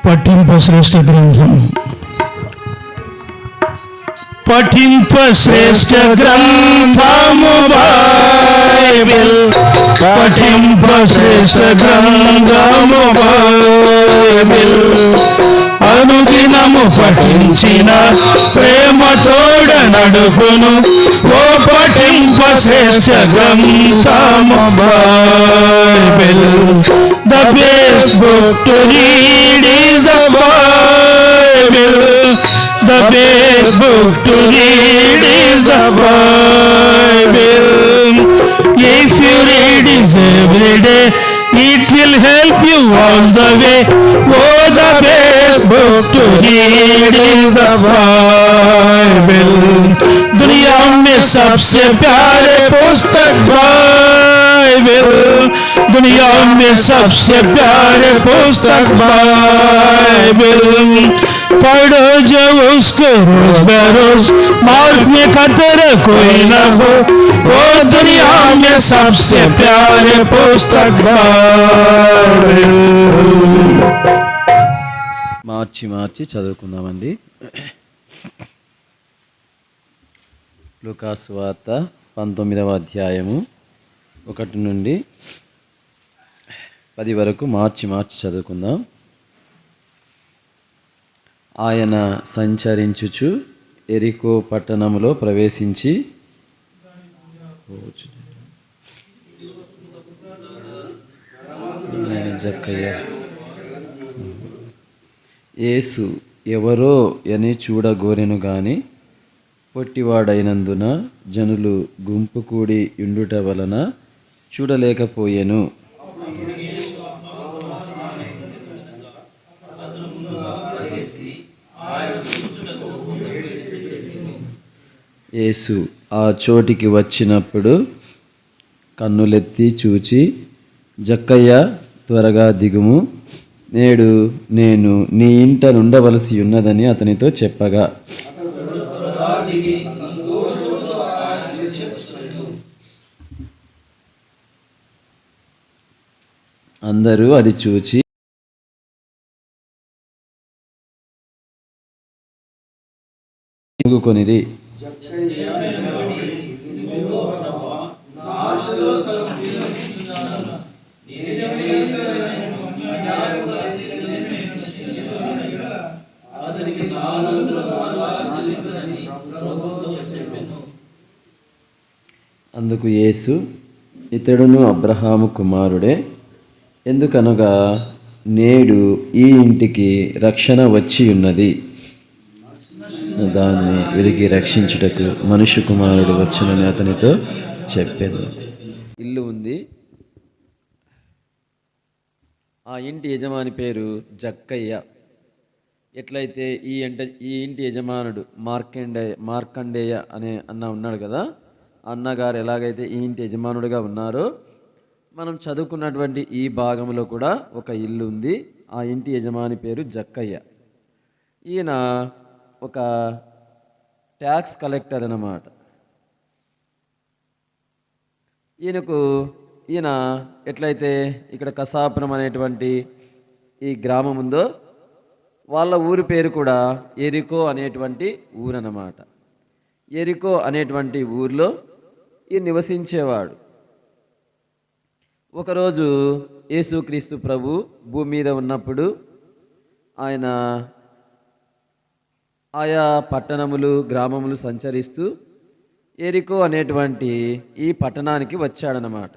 పఠింప శ్రేష్ఠ గ్రంథం. పఠింప శ్రేష్ఠ గ్రంథము బైబిల్, పఠింప శ్రేష్ఠ గ్రంథము బైబిల్. అనుదినము పఠించిన ప్రేమ తోడ నడుపును, ఓ పఠింప శ్రేష్ఠ గ్రంథము Bible. The best book to read is the Bible. The best book to read is the Bible. If you read it every day, it will help you all the way. Oh, the best book to read is the Bible. दुनिया में सबसे प्यारे पुस्तक Bible, दुनिया में सबसे प्यारे पुस्तक बाइबल. पढ़ो जो उसको रोज बरोज, मार्ग में खतरा कोई न हो. वो दुनिया में सबसे प्यारे पुस्तक बाइबल. మార్చి చదువుకుందామండి. లూకాసు వార్త 19వ అధ్యాయము 1 నుండి 10 వరకు మార్చి చదువుకుందాం. ఆయన సంచరించుచు ఎరికో పట్టణములో ప్రవేశించి యేసు ఎవరో అని చూడగోరెను గాని పొట్టివాడైనందున జనులు గుంపు కూడి ఉండుట వలన చూడలేకపోయెను. యేసు ఆ చోటికి వచ్చినప్పుడు కన్నులెత్తి చూచి, జక్కయ్య త్వరగా దిగుము, నేడు నేను నీ ఇంట నుండవలసి ఉన్నదని అతనితో చెప్పగా, అందరూ అది చూచి కొనిరి. అందుకు యేసు, ఇతడును అబ్రహాము కుమారుడే, ఎందుకనగా నేడు ఈ ఇంటికి రక్షణ వచ్చి ఉన్నది. దాన్ని వెలిగి రక్షించుటకు మనుష్య కుమారుడు వచ్చునని అతనితో చెప్పాను. ఇల్లు ఉంది. ఆ ఇంటి యజమాని పేరు జక్కయ్య. ఎట్లయితే ఈ ఇంటి యజమానుడు మార్కండేయ అనే అన్న ఉన్నాడు కదా, అన్నగారు ఎలాగైతే ఈ ఇంటి యజమానుడిగా ఉన్నారో, మనం చదువుకున్నటువంటి ఈ భాగంలో కూడా ఒక ఇల్లు ఉంది. ఆ ఇంటి యజమాని పేరు జక్కయ్య. ఈయన ఒక ట్యాక్స్ కలెక్టర్ అన్నమాట. ఈయన ఎట్లయితే ఇక్కడ కసాపురం అనేటువంటి ఈ గ్రామం ఉందో, వాళ్ళ ఊరి పేరు కూడా ఎరికో అనేటువంటి ఊరన్నమాట. ఎరికో అనేటువంటి ఊరిలో ఈయన నివసించేవాడు. ఒకరోజు యేసుక్రీస్తు ప్రభు భూమి మీద ఉన్నప్పుడు ఆయన ఆయా పట్టణములు గ్రామములు సంచరిస్తూ ఎరికో అనేటువంటి ఈ పట్టణానికి వచ్చాడనమాట.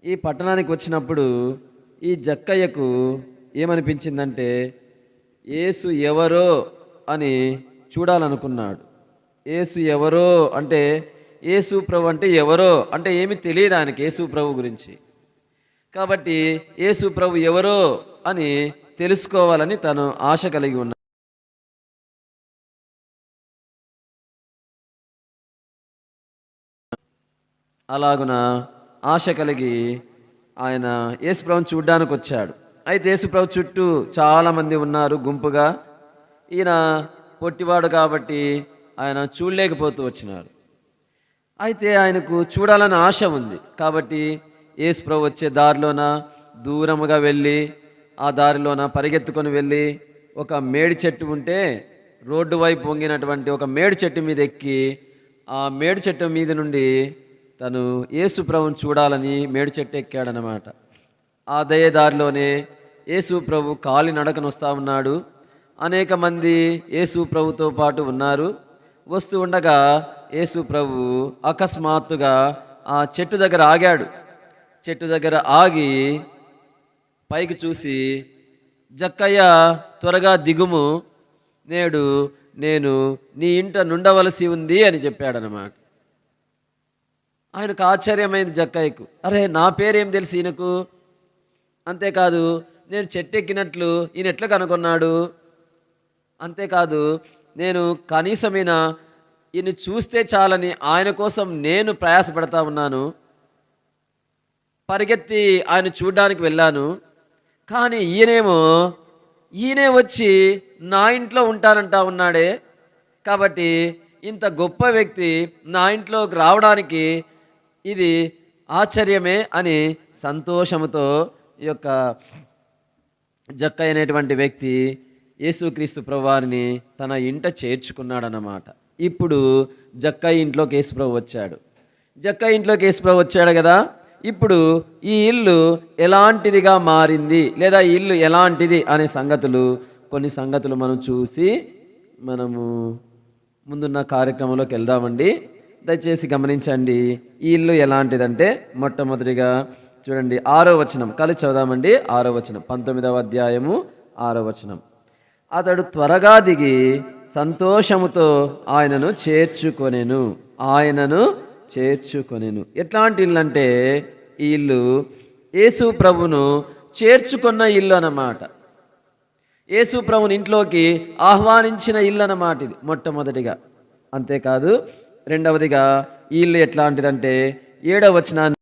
ఈ పట్టణానికి వచ్చినప్పుడు ఈ జక్కయ్యకు ఏమనిపించిందంటే, యేసు ఎవరో అని చూడాలనుకున్నాడు. యేసు ఎవరో అంటే, యేసు ప్రభు అంటే ఎవరో అంటే ఏమి తెలియదు ఆయనకి యేసు ప్రభు గురించి. కాబట్టి యేసు ప్రభు ఎవరో అని తెలుసుకోవాలని తను ఆశ కలిగి ఉన్నాడు. అలాగున ఆశ కలిగి ఆయన యేసుప్రభుని చూడ్డానికి వచ్చాడు. అయితే యేసుప్రభు చుట్టూ చాలామంది ఉన్నారు గుంపుగా. ఈయన పొట్టివాడు కాబట్టి ఆయన చూడలేకపోతూ వచ్చినారు. అయితే ఆయనకు చూడాలని ఆశ ఉంది కాబట్టి యేసుప్రభు వచ్చే దారిలోన దూరముగా వెళ్ళి ఆ దారిలోన పరిగెత్తుకొని వెళ్ళి ఒక మేడి చెట్టు ఉంటే రోడ్డు వైపు వంగినటువంటి ఒక మేడి చెట్టు మీద ఎక్కి ఆ మేడి చెట్టు మీద నుండి తను యేసు ప్రభువుని చూడాలని మేడి చెట్టు ఎక్కాడనమాట. అదే దారిలోనే యేసు ప్రభు కాలి నడకను వస్తూ ఉన్నాడు. అనేక మంది యేసు ప్రభుతో పాటు ఉన్నారు. వస్తూ ఉండగా యేసు ప్రభు అకస్మాత్తుగా ఆ చెట్టు దగ్గర ఆగాడు. చెట్టు దగ్గర ఆగి పైకి చూసి, జక్కయ్య త్వరగా దిగుము, నేడు నేను నీ ఇంట నుండవలసి ఉంది అని చెప్పాడనమాట. ఆయనకు ఆశ్చర్యమైంది జక్కయ్యకు. అరే, నా పేరేం తెలుసు ఈయనకు? అంతేకాదు, నేను చెట్టెక్కినట్లు ఈయన ఎట్లా కనుగొన్నాడు? అంతేకాదు, నేను కనీసమైన ఈయన చూస్తే చాలని ఆయన కోసం నేను ప్రయాసపడతా ఉన్నాను. పరిగెత్తి ఆయన చూడడానికి వెళ్ళాను. కానీ ఈయనే వచ్చి నా ఇంట్లో ఉంటానంటా ఉన్నాడే. కాబట్టి ఇంత గొప్ప వ్యక్తి నా ఇంట్లోకి రావడానికి ఇది ఆశ్చర్యమే అని సంతోషముతో ఈ యొక్క జక్కయ్య అనేటువంటి వ్యక్తి యేసుక్రీస్తు ప్రభువారిని తన ఇంట చేర్చుకున్నాడన్నమాట. ఇప్పుడు జక్కయ్య ఇంట్లోకి యేసుప్రభు వచ్చాడు. జక్కయ్య ఇంట్లోకి యేసుప్రభు వచ్చాడు కదా. ఇప్పుడు ఈ ఇల్లు ఎలాంటిదిగా మారింది, లేదా ఈ ఇల్లు ఎలాంటిది అనే కొన్ని సంగతులు మనం చూసి మనము ముందున్న కార్యక్రమంలోకి వెళ్దామండి. దయచేసి గమనించండి. ఈ ఇల్లు ఎలాంటిదంటే మొట్టమొదటిగా చూడండి 6వ వచనం కలిసి చదువుదామండి. 6వ వచనం 19వ అధ్యాయము 6వ వచనం. అతడు త్వరగా దిగి సంతోషముతో ఆయనను చేర్చుకొనెను. ఎట్లాంటి ఇల్లు అంటే ఈ ఇల్లు యేసు ప్రభును చేర్చుకున్న ఇల్లు అన్నమాట. యేసు ప్రభుని ఇంట్లోకి ఆహ్వానించిన ఇల్లు అన్నమాట ఇది మొట్టమొదటిగా. అంతేకాదు, రెండవదిగా ఈ ఇల్లు ఎట్లాంటిదంటే 7వ వచనాన్ని,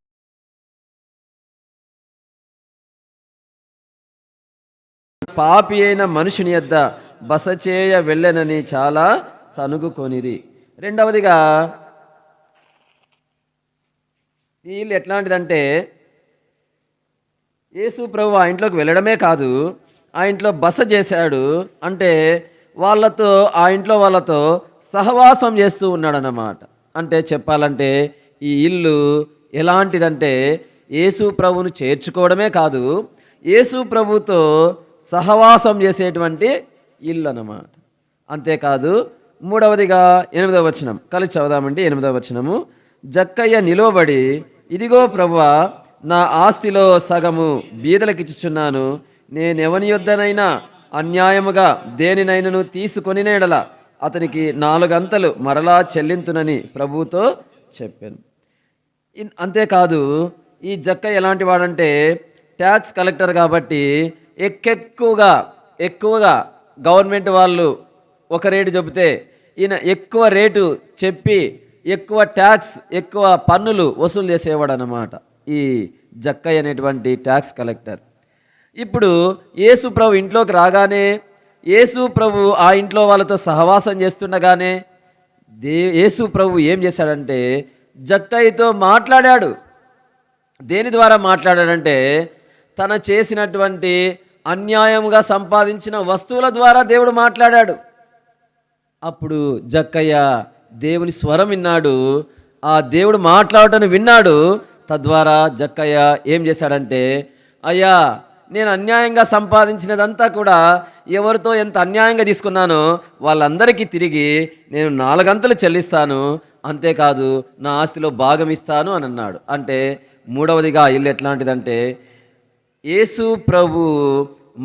పాపి అయిన మనుషుని యొద్ద బస చేయ వెళ్ళనని చాలా సనుగుకొనిరి. రెండవదిగా ఈ ఇల్లు ఎట్లాంటిదంటే యేసు ప్రభు ఆ ఇంట్లోకి వెళ్ళడమే కాదు, ఆ ఇంట్లో బస చేశాడు. అంటే ఆ ఇంట్లో వాళ్ళతో సహవాసం చేస్తూ ఉన్నాడన్నమాట. అంటే చెప్పాలంటే ఈ ఇల్లు ఎలాంటిదంటే యేసు ప్రభువును చేర్చుకోవడమే కాదు, యేసు ప్రభుతో సహవాసం చేసేటువంటి ఇల్లు అన్నమాట. అంతేకాదు, మూడవదిగా 8వ వచనం కలిసి చదువుదామండి. 8వ వచనము, జక్కయ్య నిలవబడి, ఇదిగో ప్రభువా, నా ఆస్తిలో సగము బీదలకిచ్చుచున్నాను. నేనెవని యొద్దనైనా అన్యాయముగా దేనినైనను తీసుకొని నేడల అతనికి 4 అంతలు మరలా చెల్లింతునని ప్రభువుతో చెప్పాను. అంతేకాదు, ఈ జక్కయ్య ఎలాంటి వాడంటే ట్యాక్స్ కలెక్టర్ కాబట్టి ఎక్కువగా గవర్నమెంట్ వాళ్ళు ఒక రేటు చెబితే ఈయన ఎక్కువ రేటు చెప్పి ఎక్కువ ట్యాక్స్, ఎక్కువ పన్నులు వసూలు చేసేవాడు అన్నమాట ఈ జక్కయ్య అనేటువంటి ట్యాక్స్ కలెక్టర్. ఇప్పుడు యేసు ప్రభు ఇంట్లోకి రాగానే, యేసు ప్రభు ఆ ఇంట్లో వాళ్ళతో సహవాసం చేస్తుండగానే యేసు ప్రభు ఏం చేశాడంటే జక్కయ్యతో మాట్లాడాడు. దేని ద్వారా మాట్లాడాడంటే తన చేసినటువంటి అన్యాయంగా సంపాదించిన వస్తువుల ద్వారా దేవుడు మాట్లాడాడు. అప్పుడు జక్కయ్య దేవుని స్వరం విన్నాడు. ఆ దేవుడు మాట్లాడటం విన్నాడు. తద్వారా జక్కయ్య ఏం చేశాడంటే, అయ్యా, నేను అన్యాయంగా సంపాదించినదంతా కూడా ఎవరితో ఎంత అన్యాయంగా తీసుకున్నానో వాళ్ళందరికీ తిరిగి నేను 4 అంతలు చెల్లిస్తాను, అంతేకాదు నా ఆస్తిలో భాగం ఇస్తాను అని అన్నాడు. అంటే మూడవదిగా ఇల్లు ఎట్లాంటిదంటే యేసు ప్రభు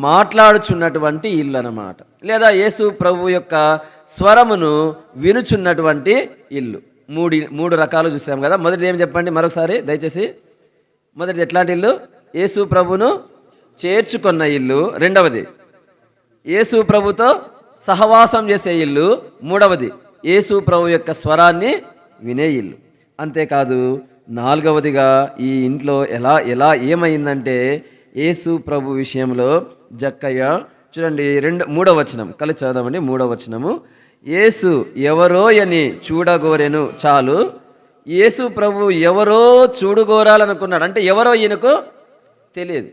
మాట్లాడుచున్నటువంటి ఇల్లు అన్నమాట, లేదా యేసు ప్రభు యొక్క స్వరమును వినుచున్నటువంటి ఇల్లు. మూడు రకాలు చూసాం కదా. మొదటిది ఏం చెప్పండి మరొకసారి దయచేసి. మొదటిది ఎట్లాంటి ఇల్లు? యేసు ప్రభును చేర్చుకున్న ఇల్లు. రెండవది యేసు ప్రభుతో సహవాసం చేసే ఇల్లు. మూడవది యేసు ప్రభు యొక్క స్వరాన్ని వినే ఇల్లు. అంతేకాదు, 4వదిగా ఈ ఇంట్లో ఎలా ఏమైందంటే యేసు ప్రభు విషయంలో జక్కయ్య చూడండి 3వ వచనం కలిసి చదవండి. 3వ వచనము, యేసు ఎవరో అని చూడగోరెను. చాలు, యేసు ప్రభు ఎవరో చూడగోరాలనుకున్నాడు. అంటే ఎవరో ఈయనకు తెలియదు.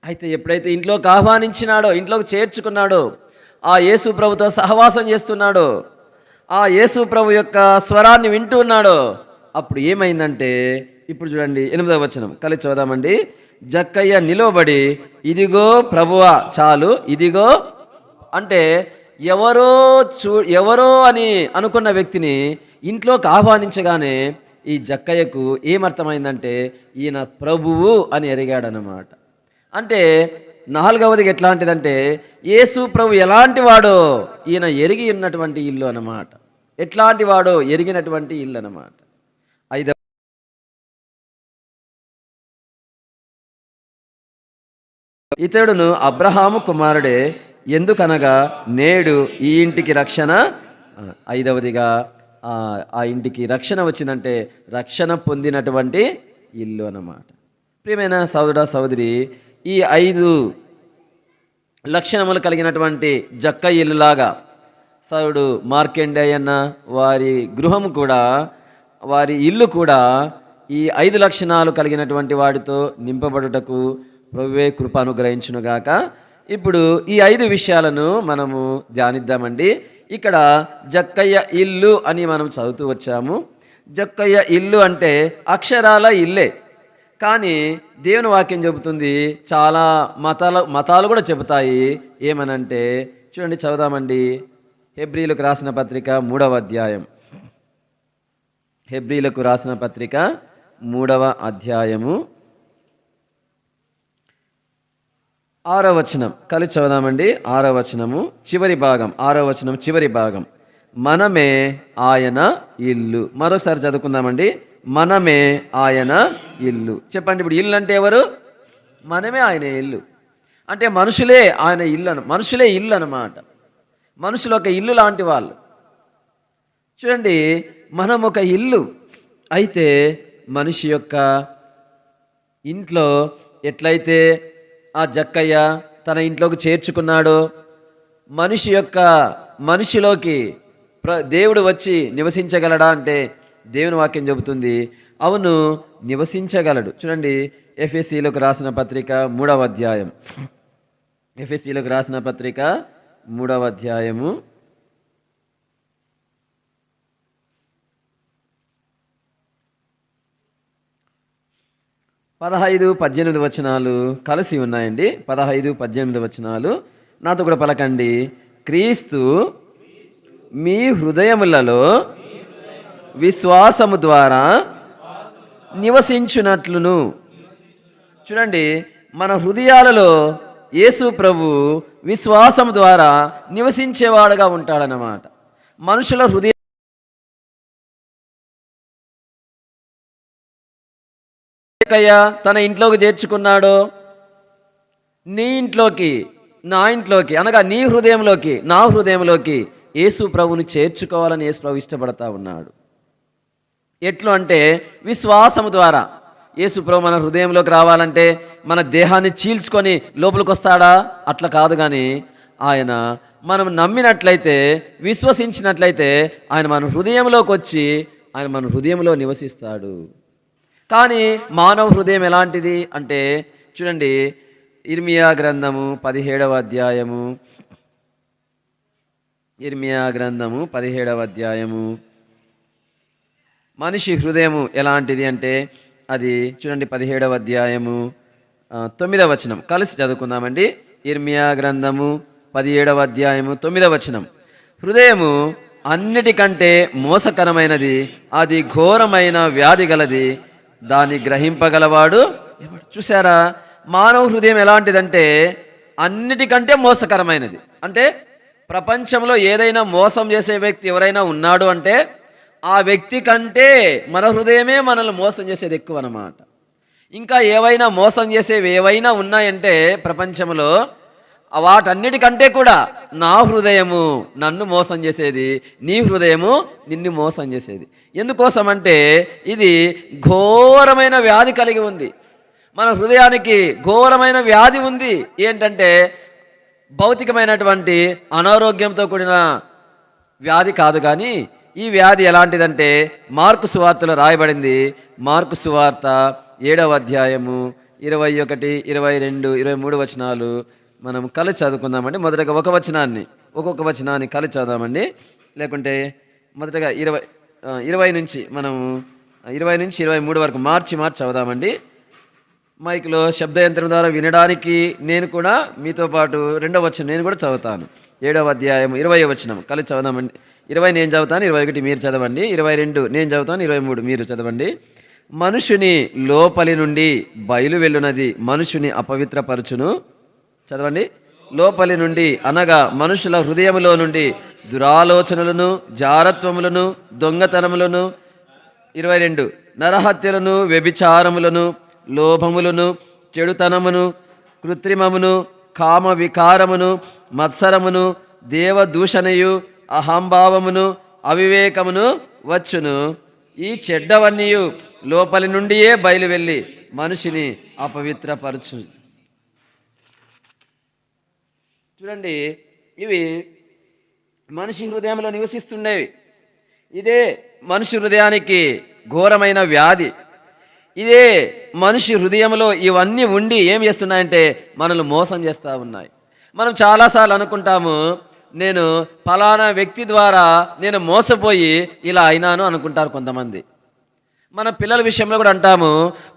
అయితే ఎప్పుడైతే ఇంట్లోకి ఆహ్వానించినాడో, ఇంట్లోకి చేర్చుకున్నాడో, ఆ యేసు ప్రభుతో సహవాసం చేస్తున్నాడో, ఆ యేసు ప్రభు యొక్క స్వరాన్ని వింటూ ఉన్నాడో, అప్పుడు ఏమైందంటే ఇప్పుడు చూడండి 8వ వచనం కలిసి చదువుదామండి. జక్కయ్య నిలవబడి, ఇదిగో ప్రభువా, చాలు, ఇదిగో అంటే ఎవరో అని అనుకున్న వ్యక్తిని ఇంట్లోకి ఆహ్వానించగానే ఈ జక్కయ్యకు ఏమర్థమైందంటే ఈయన ప్రభువు అని ఎరిగాడనమాట. అంటే 4వదిగా ఎట్లాంటిదంటే యేసు ప్రభు ఎలాంటి వాడో ఈయన ఎరిగి ఉన్నటువంటి ఇల్లు అన్నమాట. ఎట్లాంటి వాడో ఎరిగినటువంటి ఇల్లు అన్నమాట. 5వ ఇతడును అబ్రహాము కుమారుడే, ఎందుకనగా నేడు ఈ ఇంటికి రక్షణ. 5వదిగా ఆ ఇంటికి రక్షణ వచ్చిందంటే రక్షణ పొందినటువంటి ఇల్లు అన్నమాట. ప్రియమైన సోదర సోదరి, ఈ 5 లక్షణములు కలిగినటువంటి జక్క ఇల్లులాగా సౌడు మార్కండేయన్న వారి గృహము కూడా, వారి ఇల్లు కూడా ఈ 5 లక్షణాలు కలిగినటువంటి వాడితో నింపబడుటకు ప్రభువే కృప అనుగ్రహించునుగాక. ఇప్పుడు ఈ 5 విషయాలను మనము ధ్యానిద్దామండి. ఇక్కడ జక్కయ్య ఇల్లు అని మనం చదువుతూ వచ్చాము. జక్కయ్య ఇల్లు అంటే అక్షరాల ఇల్లే, కానీ దేవుని వాక్యం చెబుతుంది, చాలా మతాలు కూడా చెబుతాయి. ఏమనంటే చూడండి, చదువుదామండి. హెబ్రీలకు రాసిన పత్రిక 3వ అధ్యాయం. హెబ్రీలకు రాసిన పత్రిక 3వ అధ్యాయము 6వ వచనం కలిసి చదువుదామండి. 6వ వచనము చివరి భాగం, 6వ వచనం చివరి భాగం. మనమే ఆయన ఇల్లు. మరొకసారి చదువుకుందామండి. మనమే ఆయన ఇల్లు. చెప్పండి, ఇప్పుడు ఇల్లు అంటే ఎవరు? మనమే ఆయన ఇల్లు. అంటే మనుషులే ఆయన ఇల్లు మనుషులే ఇల్లు అన్నమాట. మనుషులు ఒక ఇల్లు లాంటి వాళ్ళు. చూడండి, మనం ఒక ఇల్లు. అయితే మనిషి యొక్క ఇంట్లో ఎట్లయితే ఆ జక్కయ్య తన ఇంట్లోకి చేర్చుకున్నాడో, మనిషిలోకి దేవుడు వచ్చి నివసించగలడా అంటే దేవుని వాక్యం చెబుతుంది, అవును, నివసించగలడు. చూడండి, ఎఫెసీలకు రాసిన పత్రిక 3వ అధ్యాయం. ఎఫెసీలకు రాసిన పత్రిక 3వ అధ్యాయము 15-18 వచనాలు కలిసి ఉన్నాయండి. 15-18 వచనాలు నాతో కూడా పలకండి. క్రీస్తు మీ హృదయములలో విశ్వాసము ద్వారా నివసించునట్లును. చూడండి, మన హృదయాలలో యేసు ప్రభు విశ్వాసం ద్వారా నివసించేవాడుగా ఉంటాడన్నమాట. మనుషుల హృదయ తన ఇంట్లోకి చేర్చుకున్నాడో, నీ ఇంట్లోకి, నా ఇంట్లోకి, అనగా నీ హృదయంలోకి, నా హృదయంలోకి యేసు ప్రభుని చేర్చుకోవాలని యేసు ప్రభు ఇష్టపడతా ఉన్నాడు. ఎట్లు అంటే విశ్వాసము ద్వారా. యేసు ప్రభు మన హృదయంలోకి రావాలంటే మన దేహాన్ని చీల్చుకొని లోపలికి వస్తాడా? అట్లా కాదు. కానీ ఆయన మనం నమ్మినట్లయితే, విశ్వసించినట్లయితే ఆయన మన హృదయంలోకి వచ్చి ఆయన మన హృదయంలో నివసిస్తాడు. కానీ మానవ హృదయం ఎలాంటిది అంటే చూడండి, ఇర్మియా గ్రంథము 17వ అధ్యాయము. ఇర్మియా గ్రంథము 17వ అధ్యాయము. మనిషి హృదయము ఎలాంటిది అంటే అది చూడండి, 17వ అధ్యాయము 9వ వచనం కలిసి చదువుకుందామండి. ఇర్మియా గ్రంథము 17వ అధ్యాయము 9వ వచనం. హృదయము అన్నిటికంటే మోసకరమైనది, అది ఘోరమైన వ్యాధి గలది, దాన్ని గ్రహింపగలవాడు. చూసారా, మానవ హృదయం ఎలాంటిదంటే అన్నిటికంటే మోసకరమైనది. అంటే ప్రపంచంలో ఏదైనా మోసం చేసే వ్యక్తి ఎవరైనా ఉన్నాడు అంటే ఆ వ్యక్తి కంటే మన హృదయమే మనల్ని మోసం చేసేది ఎక్కువ అన్నమాట. ఇంకా ఏవైనా మోసం చేసేవి ఏవైనా ఉన్నాయంటే ప్రపంచంలో, వాటన్నిటికంటే కూడా నా హృదయము నన్ను మోసం చేసేది, నీ హృదయము నిన్ను మోసం చేసేది. ఎందుకోసం అంటే ఇది ఘోరమైన వ్యాధి కలిగి ఉంది. మన హృదయానికి ఘోరమైన వ్యాధి ఉంది. ఏంటంటే భౌతికమైనటువంటి అనారోగ్యంతో కూడిన వ్యాధి కాదు. కానీ ఈ వ్యాధి ఎలాంటిదంటే మార్కు సువార్తలో రాయబడింది. మార్కు సువార్త 7వ అధ్యాయము 21, 22, 23 వచనాలు మనం కలిసి చదువుకుందామండి. మొదటగా ఒక్కొక్క వచనాన్ని కలిసి చదువుదామండి. లేకుంటే మొదటగా 20 నుంచి మనం 20 నుంచి 23 వరకు మార్చి చదువుదామండి. మైక్లో శబ్దయంత్రం ద్వారా వినడానికి నేను కూడా మీతో పాటు రెండవ వచనం నేను కూడా చదువుతాను. 7వ అధ్యాయం 20వ వచనం కలిసి చదువుదామండి. 20 నేను చదువుతాను, 21 మీరు చదవండి. 22 నేను చదువుతాను, 23 మీరు చదవండి. మనుషుని లోపలి నుండి బయలు వెళ్ళునది మనుషుని అపవిత్రపరచును. చదవండి. లోపలి నుండి అనగా మనుషుల హృదయములో నుండి దురాలోచనలను, జారత్వములను, దొంగతనములను. 22 నరహత్యలను, వ్యభిచారములను, లోభములను, చెడుతనమును, కృత్రిమమును, కామ వికారమును, మత్సరమును, దేవదూషణయు, అహంభావమును, అవివేకమును వచ్చును. ఈ చెడ్డవన్నీయు లోపలి నుండియే బయలు వెళ్ళి మనిషిని అపవిత్రపరచు. చూడండి, ఇవి మనిషి హృదయంలో నివసిస్తుండేవి. ఇదే మనిషి హృదయానికి ఘోరమైన వ్యాధి. ఇదే మనిషి హృదయంలో ఇవన్నీ ఉండి ఏం చేస్తున్నాయంటే మనల్ని మోసం చేస్తూ ఉన్నాయి. మనం చాలాసార్లు అనుకుంటాము, నేను ఫలానా వ్యక్తి ద్వారా నేను మోసపోయి ఇలా అయినాను అనుకుంటారు కొంతమంది. మన పిల్లల విషయంలో కూడా అంటాము,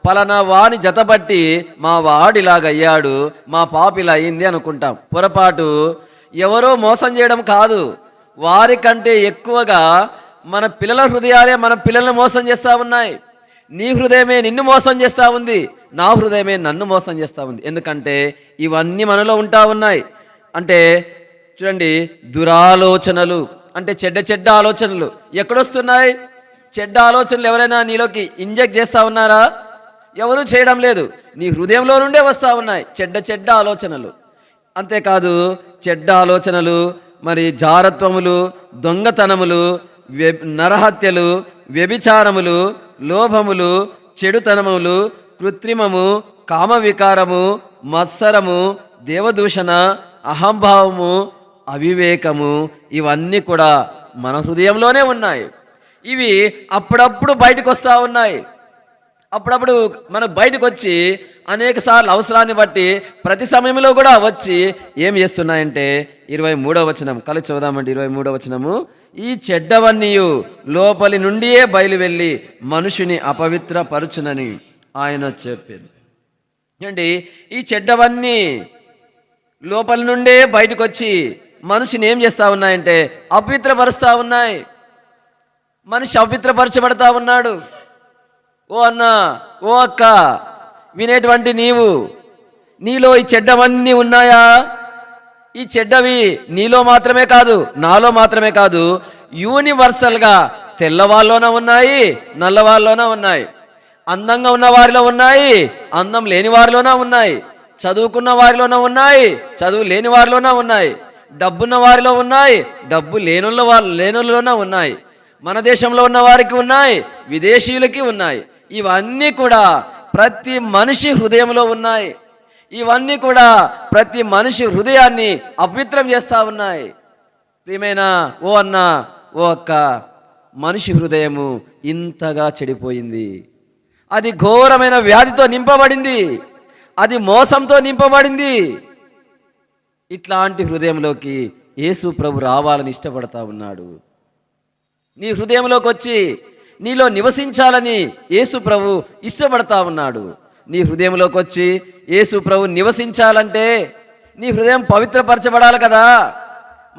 ఫలానా వాడిని జతబట్టి మా వాడు ఇలాగయ్యాడు, మా పాప ఇలా అయింది అనుకుంటాం. పొరపాటు. ఎవరో మోసం చేయడం కాదు, వారికంటే ఎక్కువగా మన పిల్లల హృదయాలే మన పిల్లల్ని మోసం చేస్తూ ఉన్నాయి. నీ హృదయమే నిన్ను మోసం చేస్తూ ఉంది, నా హృదయమే నన్ను మోసం చేస్తూ ఉంది. ఎందుకంటే ఇవన్నీ మనలో ఉంటా ఉన్నాయి. అంటే చూడండి, దురాలోచనలు అంటే చెడ్డ ఆలోచనలు ఎక్కడొస్తున్నాయి? చెడ్డ ఆలోచనలు ఎవరైనా నీలోకి ఇంజెక్ట్ చేస్తూ ఉన్నారా? ఎవరూ చేయడం లేదు. నీ హృదయంలో నుండే వస్తూ ఉన్నాయి చెడ్డ ఆలోచనలు. అంతేకాదు, చెడ్డ ఆలోచనలు, మరి జారత్వములు, దొంగతనములు, నరహత్యలు, వ్యభిచారములు, లోభములు, చెడుతనములు, కృత్రిమము, కామ వికారము, మత్సరము, దేవదూషణ, అహంభావము, అవివేకము, ఇవన్నీ కూడా మన హృదయంలోనే ఉన్నాయి. ఇవి అప్పుడప్పుడు బయటకు వస్తూ ఉన్నాయి. అప్పుడప్పుడు మనం బయటకు వచ్చి అనేక సార్లు అవసరాన్ని బట్టి ప్రతి సమయంలో కూడా వచ్చి ఏం చేస్తున్నాయంటే 23వ వచనం కలిసి చదువుదామండి. 23వ వచనము, ఈ చెడ్డవన్నీయు లోపలి నుండియే బయలు వెళ్ళి మనుషుని అపవిత్రపరచునని ఆయన చెప్పారు. ఏంటి? ఈ చెడ్డవన్నీ లోపలి నుండే బయటకు వచ్చి మనిషిని ఏం చేస్తూ ఉన్నాయంటే అపవిత్రపరుస్తూ ఉన్నాయి. మనిషి అపవిత్రపరచబడతా ఉన్నాడు. ఓ అన్న, ఓ అక్క, వినేటువంటి నీలో ఈ చెడ్డవన్నీ ఉన్నాయా? ఈ చెడ్డవి నీలో మాత్రమే కాదు, నాలో మాత్రమే కాదు, యూనివర్సల్గా తెల్లవాళ్ళలోనే ఉన్నాయి, నల్లవాళ్ళలోనే ఉన్నాయి, అందంగా ఉన్న వారిలో ఉన్నాయి, అందం లేని వారిలోనే ఉన్నాయి, చదువుకున్న వారిలోనే ఉన్నాయి, చదువు లేని వారిలోనే ఉన్నాయి, డబ్బున్న వారిలో ఉన్నాయి, డబ్బు లేనుల్లోనే ఉన్నాయి, మన దేశంలో ఉన్న వారికి ఉన్నాయి, విదేశీయులకి ఉన్నాయి. ఇవన్నీ కూడా ప్రతి మనిషి హృదయంలో ఉన్నాయి. ఇవన్నీ కూడా ప్రతి మనిషి హృదయాన్ని అపవిత్రం చేస్తూ ఉన్నాయి. ప్రియమైన ఓ అన్న, ఓ అక్క, మనిషి హృదయము ఇంతగా చెడిపోయింది. అది ఘోరమైన వ్యాధితో నింపబడింది, అది మోసంతో నింపబడింది. ఇట్లాంటి హృదయంలోకి యేసు ప్రభు రావాలని ఇష్టపడతా ఉన్నాడు. నీ హృదయంలోకి వచ్చి నీలో నివసించాలని యేసు ప్రభు ఇష్టపడతా ఉన్నాడు. నీ హృదయంలోకి వచ్చి యేసు ప్రభు నివసించాలంటే నీ హృదయం పవిత్రపరచబడాలి కదా.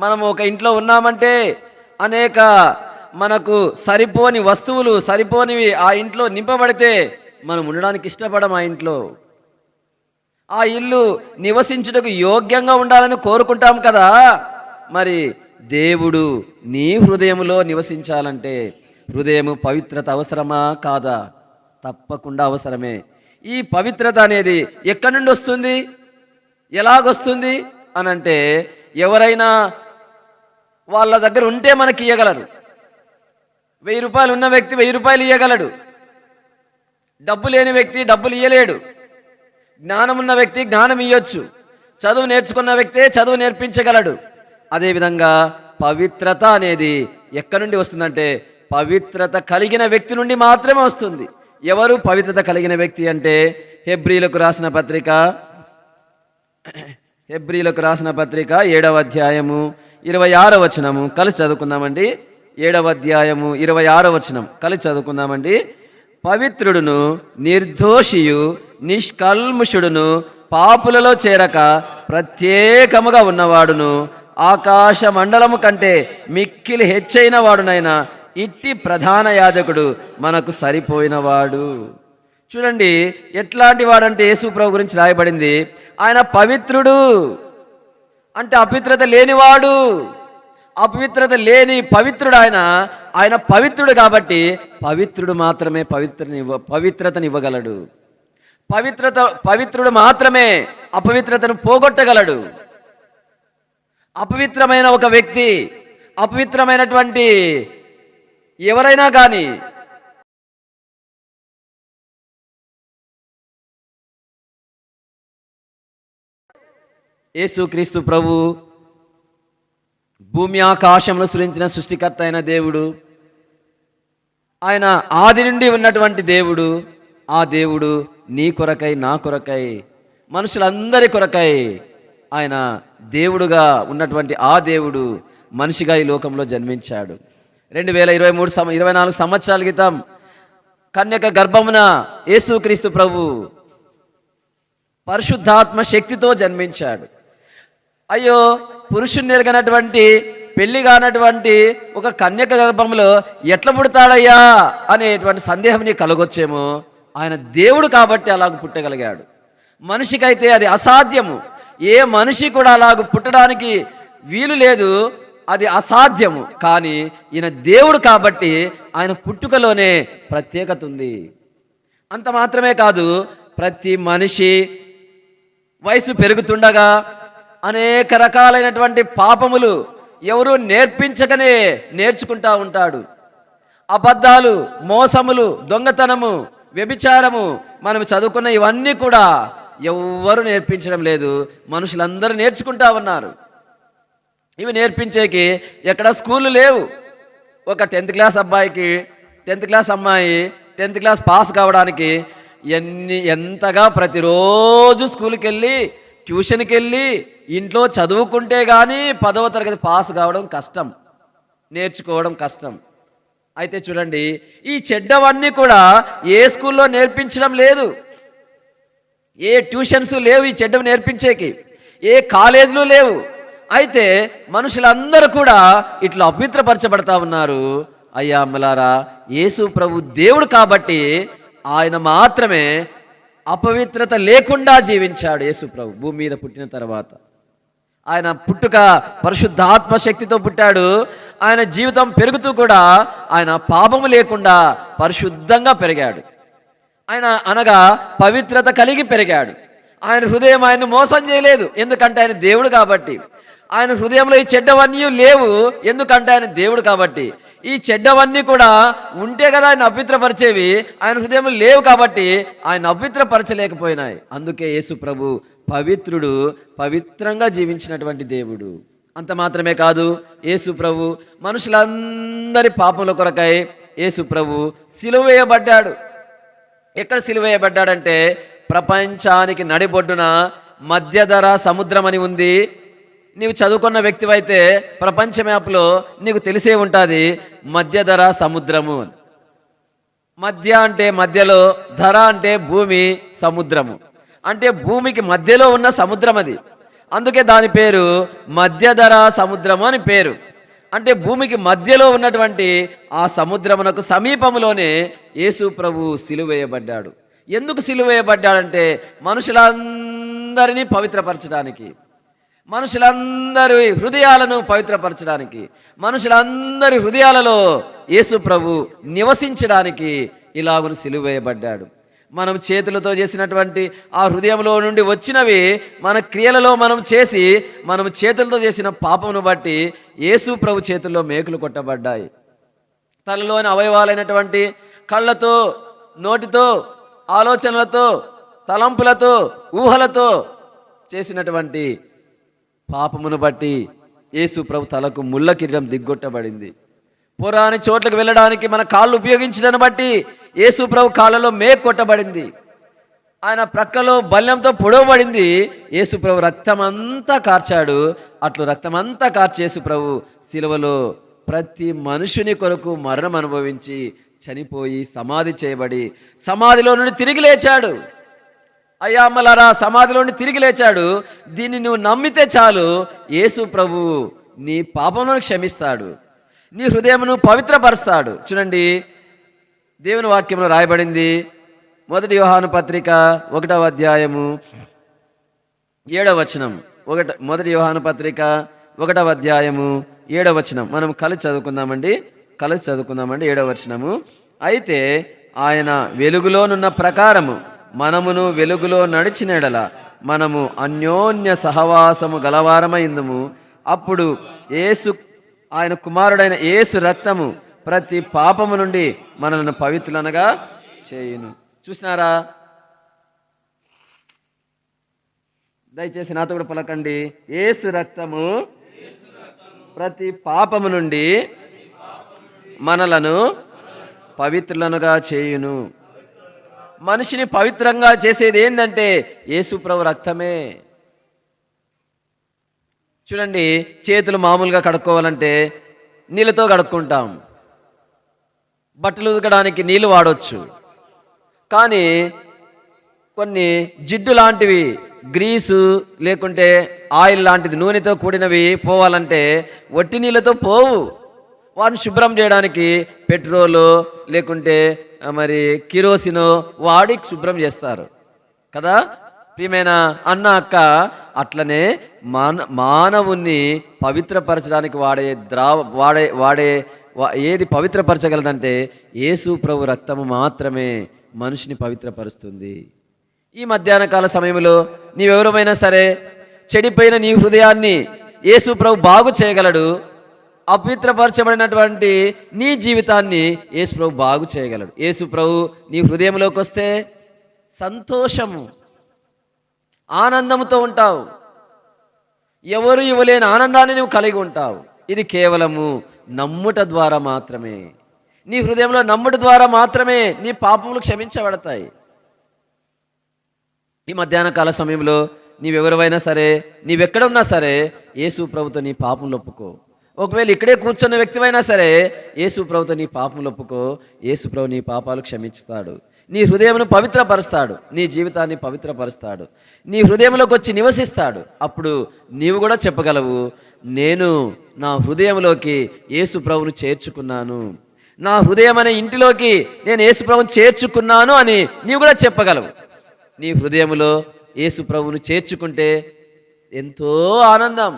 మనం ఒక ఇంట్లో ఉన్నామంటే అనేక మనకు సరిపోని వస్తువులు, సరిపోనివి ఆ ఇంట్లో నింపబడితే మనం ఉండడానికి ఇష్టపడం. ఆ ఇల్లు నివసించుటకు యోగ్యంగా ఉండాలని కోరుకుంటాం కదా. మరి దేవుడు నీ హృదయంలో నివసించాలంటే హృదయము పవిత్రత అవసరమా కాదా? తప్పకుండా అవసరమే. ఈ పవిత్రత అనేది ఎక్కడి నుండి వస్తుంది, ఎలాగొస్తుంది అనంటే ఎవరైనా వాళ్ళ దగ్గర ఉంటే మనకి ఇవ్వగలరు. 1000 రూపాయలు ఉన్న వ్యక్తి 1000 రూపాయలు ఇవ్వగలడు. డబ్బు లేని వ్యక్తి డబ్బులు ఇవ్వలేడు. జ్ఞానం ఉన్న వ్యక్తి జ్ఞానం ఇవ్వచ్చు. చదువు నేర్చుకున్న వ్యక్తే చదువు నేర్పించగలడు. అదేవిధంగా పవిత్రత అనేది ఎక్కడి నుండి వస్తుందంటే పవిత్రత కలిగిన వ్యక్తి నుండి మాత్రమే వస్తుంది. ఎవరు పవిత్రత కలిగిన వ్యక్తి అంటే హెబ్రీలకు రాసిన పత్రిక 7వ అధ్యాయము 26వ వచనము కలిసి చదువుకుందామండి. 7వ అధ్యాయము 26వ వచనం కలిసి చదువుకుందామండి. పవిత్రుడును నిర్దోషియు నిష్కల్ముషుడును పాపులలో చేరక ప్రత్యేకముగా ఉన్నవాడును ఆకాశ మండలము కంటే మిక్కిలి హెచ్చైన వాడునైనా ఇట్టి ప్రధాన యాజకుడు మనకు సరిపోయినవాడు. చూడండి ఎట్లాంటి వాడంటే యేసు ప్రభు గురించి రాయబడింది. ఆయన పవిత్రుడు అంటే అపవిత్రత లేనివాడు, అపవిత్రత లేని పవిత్రుడు. ఆయన పవిత్రుడు కాబట్టి పవిత్రుడు మాత్రమే పవిత్రతనివ్వగలడు. పవిత్రుడు మాత్రమే అపవిత్రతను పోగొట్టగలడు. అపవిత్రమైన ఒక వ్యక్తి, అపవిత్రమైనటువంటి ఎవరైనా కానీ యేసుక్రీస్తు ప్రభు భూమి ఆకాశంలో సృష్టించిన సృష్టికర్త అయిన దేవుడు. ఆయన ఆది నుండి ఉన్నటువంటి దేవుడు. ఆ దేవుడు నీ కొరకై, నా కొరకై, మనుషులందరి కొరకై ఆయన దేవుడుగా ఉన్నటువంటి ఆ దేవుడు మనిషిగా ఈ లోకంలో జన్మించాడు. 2024 సంవత్సరాల క్రితం కన్యక గర్భమున యేసుక్రీస్తు ప్రభు పరిశుద్ధాత్మ శక్తితో జన్మించాడు. అయ్యో, పురుషుని ఎరగనటువంటి పెళ్లి కానటువంటి ఒక కన్యక గర్భంలో ఎట్లా పుడతాడయ్యా అనేటువంటి సందేహం నీకు కలగొచ్చేమో. ఆయన దేవుడు కాబట్టి అలాగ పుట్టగలిగాడు. మనిషికైతే అది అసాధ్యము. ఏ మనిషి కూడా అలాగ పుట్టడానికి వీలు లేదు, అది అసాధ్యము. కానీ ఈయన దేవుడు కాబట్టి ఆయన పుట్టుకలోనే ప్రత్యేకత ఉంది. అంత మాత్రమే కాదు, ప్రతి మనిషి వయసు పెరుగుతుండగా అనేక రకాలైనటువంటి పాపములు ఎవరు నేర్పించకనే నేర్చుకుంటా ఉంటాడు. అబద్ధాలు, మోసములు, దొంగతనము, వ్యభిచారము మనం చదువుకున్న ఇవన్నీ కూడా ఎవ్వరు నేర్పించడం లేదు, మనుషులందరూ నేర్చుకుంటా ఉన్నారు. ఇవి నేర్పించేకి ఎక్కడ స్కూళ్ళు లేవు. ఒక 10th క్లాస్ అబ్బాయికి 10th క్లాస్ అమ్మాయి 10th క్లాస్ పాస్ కావడానికి ఎంతగా ప్రతిరోజు స్కూల్కి వెళ్ళి, ట్యూషన్కి వెళ్ళి, ఇంట్లో చదువుకుంటే కానీ 10వ తరగతి పాస్ కావడం కష్టం, నేర్చుకోవడం కష్టం. అయితే చూడండి, ఈ చెడ్డవన్నీ కూడా ఏ స్కూల్లో నేర్పించడం లేదు, ఏ ట్యూషన్స్ లేవు ఈ చెడ్డవి నేర్పించేకి, ఏ కాలేజీలు లేవు. అయితే మనుషులందరూ కూడా ఇట్లా అపవిత్రపరచబడతా ఉన్నారు. అయ్యా అమ్మలారా, యేసు ప్రభు దేవుడు కాబట్టి ఆయన మాత్రమే అపవిత్రత లేకుండా జీవించాడు. యేసు ప్రభు భూమి మీద పుట్టిన తర్వాత ఆయన పుట్టుక పరిశుద్ధాత్మ శక్తితో పుట్టాడు. ఆయన జీవితం పెరుగుతూ కూడా ఆయన పాపము లేకుండా పరిశుద్ధంగా పెరిగాడు. ఆయన అనగా పవిత్రత కలిగి పెరిగాడు. ఆయన హృదయం ఆయన్ని మోసం చేయలేదు, ఎందుకంటే ఆయన దేవుడు కాబట్టి. ఆయన హృదయంలో ఈ చెడ్డవన్నీ లేవు, ఎందుకంటే ఆయన దేవుడు కాబట్టి. ఈ చెడ్డవన్నీ కూడా ఉంటే కదా ఆయన అపవిత్రపరిచేవి, ఆయన హృదయంలో లేవు కాబట్టి ఆయన అపవిత్రపరచలేకపోయినాయి. అందుకే యేసు ప్రభు పవిత్రుడు, పవిత్రంగా జీవించినటువంటి దేవుడు. అంత మాత్రమే కాదు, యేసు ప్రభు మనుషులందరి పాపముల కొరకై యేసు ప్రభు సిలువ వేయబడ్డాడు. ఎక్కడ సిలువ వేయబడ్డాడంటే ప్రపంచానికి నడిబొడ్డున మధ్యధర సముద్రం అని ఉంది. నీవు చదువుకున్న వ్యక్తివైతే ప్రపంచ మ్యాప్లో నీకు తెలిసే ఉంటుంది మధ్యధర సముద్రము. మధ్య అంటే మధ్యలో, ధర అంటే భూమి, సముద్రము అంటే భూమికి మధ్యలో ఉన్న సముద్రం అది. అందుకే దాని పేరు మధ్యధర సముద్రము అని పేరు. అంటే భూమికి మధ్యలో ఉన్నటువంటి ఆ సముద్రమునకు సమీపంలోనే యేసు ప్రభు సిలువ వేయబడ్డాడు. ఎందుకు సిలువ వేయబడ్డాడంటే మనుషులందరినీ పవిత్రపరచడానికి, మనుషులందరి హృదయాలను పవిత్రపరచడానికి, మనుషులందరి హృదయాలలో యేసు ప్రభు నివసించడానికి ఇలాగును సిలువ వేయబడ్డాడు. మనం చేతులతో చేసినటువంటి ఆ హృదయంలో నుండి వచ్చినవి మన క్రియలలో మనం చేసి, మనం చేతులతో చేసిన పాపమును బట్టి యేసు ప్రభు చేతుల్లో మేకులు కొట్టబడ్డాయి. తనలోని అవయవాలైనటువంటి కళ్ళతో, నోటితో, ఆలోచనలతో, తలంపులతో, ఊహలతో చేసినటువంటి పాపమును బట్టి యేసు ప్రభు తలకు ముళ్ళ కిరీటం దిగ్గొట్టబడింది. పురాని చోట్లకు వెళ్ళడానికి మన కాళ్ళు ఉపయోగించడాన్ని బట్టి యేసు ప్రభు కాళ్ళలో మేకు కొట్టబడింది. ఆయన ప్రక్కలో బల్యంతో పొడవబడింది. యేసు ప్రభు రక్తం అంతా కార్చాడు. అట్లు రక్తం అంతా కార్చి యేసు ప్రభు శిలువలో ప్రతి మనుషుని కొరకు మరణం అనుభవించి చనిపోయి సమాధి చేయబడి సమాధిలో నుండి తిరిగి లేచాడు. అయ్యా అమ్మలారా, సమాధిలో నుండి తిరిగి లేచాడు. దీన్ని నువ్వు నమ్మితే చాలు, యేసు ప్రభు నీ పాపములను క్షమిస్తాడు, నీ హృదయమును పవిత్రపరుస్తాడు. చూడండి, దేవుని వాక్యంలో రాయబడింది. 1 యోహాను పత్రిక 1వ అధ్యాయము 7వ వచనం. 1 యోహాను పత్రిక 1వ అధ్యాయము 7వ వచనం. మనం కలిసి చదువుకుందామండి. 7వ వచనము. అయితే ఆయన వెలుగులోనున్న ప్రకారము మనమును వెలుగులో నడిచిన యెడల మనము అన్యోన్య సహవాసము గలవారమైందుము. అప్పుడు యేసు, ఆయన కుమారుడైన యేసు రక్తము ప్రతి పాపము నుండి మనలను పవిత్రులనగా చేయును. చూసినారా? దయచేసి నాతో కూడా పలకండి. యేసు రక్తము ప్రతి పాపము నుండి మనలను పవిత్రులనుగా చేయును. మనిషిని పవిత్రంగా చేసేది ఏంటంటే యేసు ప్రభు రక్తమే. చూడండి, చేతులు మామూలుగా కడుక్కోవాలంటే నీళ్ళతో కడుక్కుంటాం. బట్టలు ఉతకడానికి నీళ్ళు వాడవచ్చు. కానీ కొన్ని జిడ్డు లాంటివి, గ్రీసు లేకుంటే ఆయిల్ లాంటిది, నూనెతో కూడినవి పోవాలంటే వట్టి నీళ్ళతో పోవు. వాటిని శుభ్రం చేయడానికి పెట్రోలు లేకుంటే మరి కిరోసిన్ వాడి శుభ్రం చేస్తారు కదా ప్రియమైన అన్న అక్క. అట్లనే మానవుణ్ణి పవిత్రపరచడానికి వాడే ఏది పవిత్రపరచగలదంటే యేసు ప్రభు రక్తము మాత్రమే మనిషిని పవిత్రపరుస్తుంది. ఈ మధ్యాహ్న కాల సమయంలో నీవెవరమైనా సరే చెడిపోయిన నీ హృదయాన్ని యేసు ప్రభు బాగు చేయగలడు. అపవిత్రపరచబడినటువంటి నీ జీవితాన్ని యేసు ప్రభు బాగు చేయగలడు. యేసు ప్రభు నీ హృదయంలోకి వస్తే సంతోషము, ఆనందముతో ఉంటావు. ఎవరు ఇవ్వలేని ఆనందాన్ని నువ్వు కలిగి ఉంటావు. ఇది కేవలము నమ్ముట ద్వారా మాత్రమే. నీ హృదయంలో నమ్ముట ద్వారా మాత్రమే నీ పాపములు క్షమించబడతాయి. ఈ మధ్యాహ్న కాల సమయంలో నీవెవరైనా సరే, నీవెక్కడున్నా సరే యేసు ప్రభుతో నీ పాపములు ఒప్పుకో. ఒకవేళ ఇక్కడే కూర్చున్న వ్యక్తివైనా సరే యేసు ప్రభుతో నీ పాపములు ఒప్పుకో. యేసు ప్రభు నీ పాపాలు క్షమించుతాడు, నీ హృదయమును పవిత్రపరుస్తాడు, నీ జీవితాన్ని పవిత్రపరుస్తాడు, నీ హృదయంలోకి వచ్చి నివసిస్తాడు. అప్పుడు నీవు కూడా చెప్పగలవు, నేను నా హృదయంలోకి యేసు ప్రభువును చేర్చుకున్నాను, నా హృదయం అనే ఇంటిలోకి నేను యేసు ప్రభువును చేర్చుకున్నాను అని నీవు కూడా చెప్పగలవు. నీ హృదయంలో యేసు ప్రభువును చేర్చుకుంటే ఎంతో ఆనందం.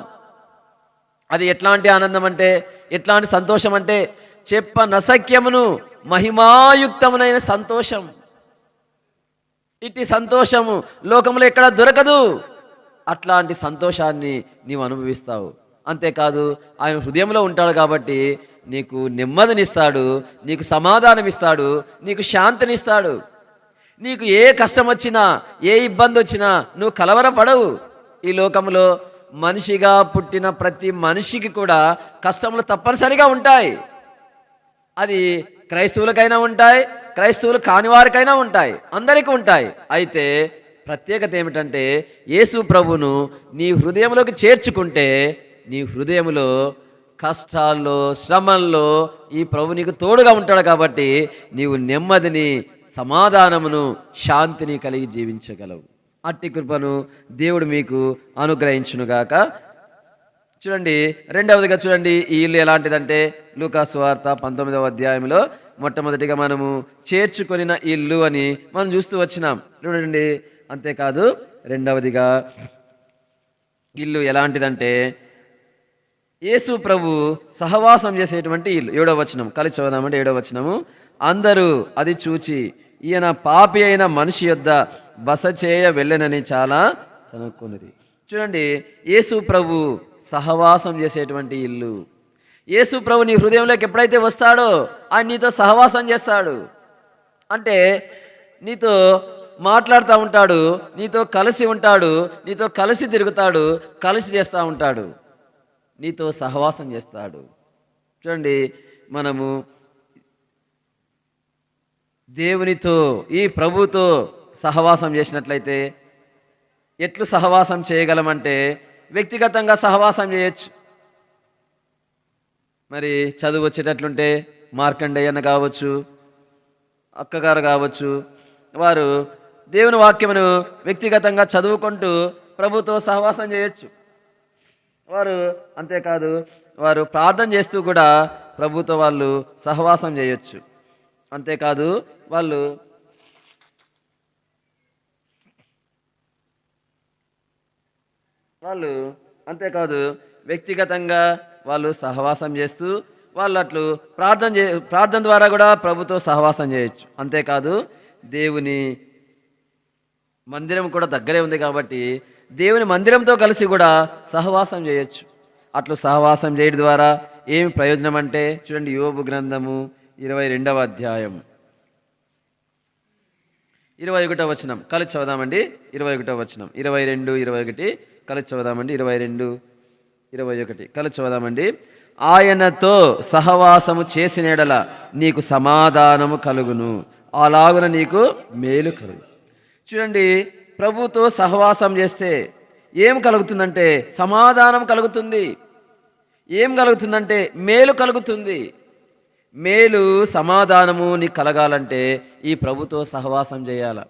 అది ఎట్లాంటి ఆనందం అంటే, ఎట్లాంటి సంతోషం అంటే చెప్పనసఖ్యమును మహిమాయుక్తమునైన సంతోషం. ఇట్టి సంతోషము లోకంలో ఎక్కడ దొరకదు. అట్లాంటి సంతోషాన్ని నీవు అనుభవిస్తావు. అంతేకాదు, ఆయన హృదయంలో ఉంటాడు కాబట్టి నీకు నెమ్మదినిస్తాడు, నీకు సమాధానం ఇస్తాడు, నీకు శాంతినిస్తాడు. నీకు ఏ కష్టం వచ్చినా, ఏ ఇబ్బంది వచ్చినా నువ్వు కలవరపడవు. ఈ లోకంలో మనిషిగా పుట్టిన ప్రతి మనిషికి కూడా కష్టములు తప్పనిసరిగా ఉంటాయి. అది క్రైస్తవులకైనా ఉంటాయి, క్రైస్తవులు కాని వారికైనా ఉంటాయి, అందరికీ ఉంటాయి. అయితే ప్రత్యేకత ఏమిటంటే యేసు ప్రభువును నీ హృదయంలోకి చేర్చుకుంటే నీ హృదయంలో కష్టాల్లో, శ్రమల్లో ఈ ప్రభు నీకు తోడుగా ఉంటాడు. కాబట్టి నీవు నెమ్మదిని, సమాధానమును, శాంతిని కలిగి జీవించగలవు. అట్టి కృపను దేవుడు మీకు అనుగ్రహించునుగాక. చూడండి, రెండవదిగా చూడండి, ఈ ఇల్లు ఎలాంటిదంటే లూకా సువార్త 19వ అధ్యాయంలో మొట్టమొదటిగా మనము చేర్చుకొనిన ఇల్లు అని మనం చూస్తూ వచ్చినాం. చూడండి, అంతేకాదు రెండవదిగా ఇల్లు ఎలాంటిదంటే యేసు ప్రభు సహవాసం చేసేటువంటి ఇల్లు. 7వ వచనం కలిసి చదువుదామంటే 7వ వచనము. అందరూ అది చూచి ఈయన పాపి అయిన మనిషి యొద్ద బస చేయ వెళ్ళనని చాలా సనుక్కున్నది. చూడండి, యేసు ప్రభు సహవాసం చేసేటువంటి ఇల్లు. యేసు ప్రభు నీ హృదయంలోకి ఎప్పుడైతే వస్తాడో ఆయన నీతో సహవాసం చేస్తాడు. అంటే నీతో మాట్లాడుతూ ఉంటాడు, నీతో కలిసి ఉంటాడు, నీతో కలిసి తిరుగుతాడు, కలిసి చేస్తూ ఉంటాడు, నీతో సహవాసం చేస్తాడు. చూడండి, మనము దేవునితో, ఈ ప్రభుతో సహవాసం చేసినట్లయితే ఎట్లు సహవాసం చేయగలమంటే వ్యక్తిగతంగా సహవాసం చేయొచ్చు. మరి చదువు వచ్చేటట్లుంటే మార్కండేయన్న కావచ్చు, అక్కగారు కావచ్చు, వారు దేవుని వాక్యమును వ్యక్తిగతంగా చదువుకుంటూ ప్రభుతో సహవాసం చేయొచ్చు. వారు అంతేకాదు, వారు ప్రార్థన చేస్తూ కూడా ప్రభుతో వాళ్ళు సహవాసం చేయొచ్చు. అంతేకాదు వాళ్ళు వాళ్ళు అంతేకాదు వ్యక్తిగతంగా వాళ్ళు సహవాసం చేస్తూ వాళ్ళు అట్లు ప్రార్థన ద్వారా కూడా ప్రభుతో సహవాసం చేయొచ్చు. అంతేకాదు దేవుని మందిరం కూడా దగ్గరే ఉంది కాబట్టి దేవుని మందిరంతో కలిసి కూడా సహవాసం చేయొచ్చు. అట్లు సహవాసం చేయడం ద్వారా ఏమి ప్రయోజనం అంటే చూడండి, యోబు గ్రంథము 22వ అధ్యాయం 21వ వచనం కలిసి చదువుదామండి. 21వ వచనం 22, 21 కలిసి చదువుదామండి. 22, 21 కలిసి చదువుదామండి. ఆయనతో సహవాసము చేసిన యెడల నీకు సమాధానము కలుగును, అలాగున నీకు మేలు కలుగు. చూడండి, ప్రభుతో సహవాసం చేస్తే ఏం కలుగుతుందంటే సమాధానం కలుగుతుంది. ఏం కలుగుతుందంటే మేలు కలుగుతుంది. మేలు సమాధానము నీకు కలగాలంటే ఈ ప్రభుతో సహవాసం చేయాల.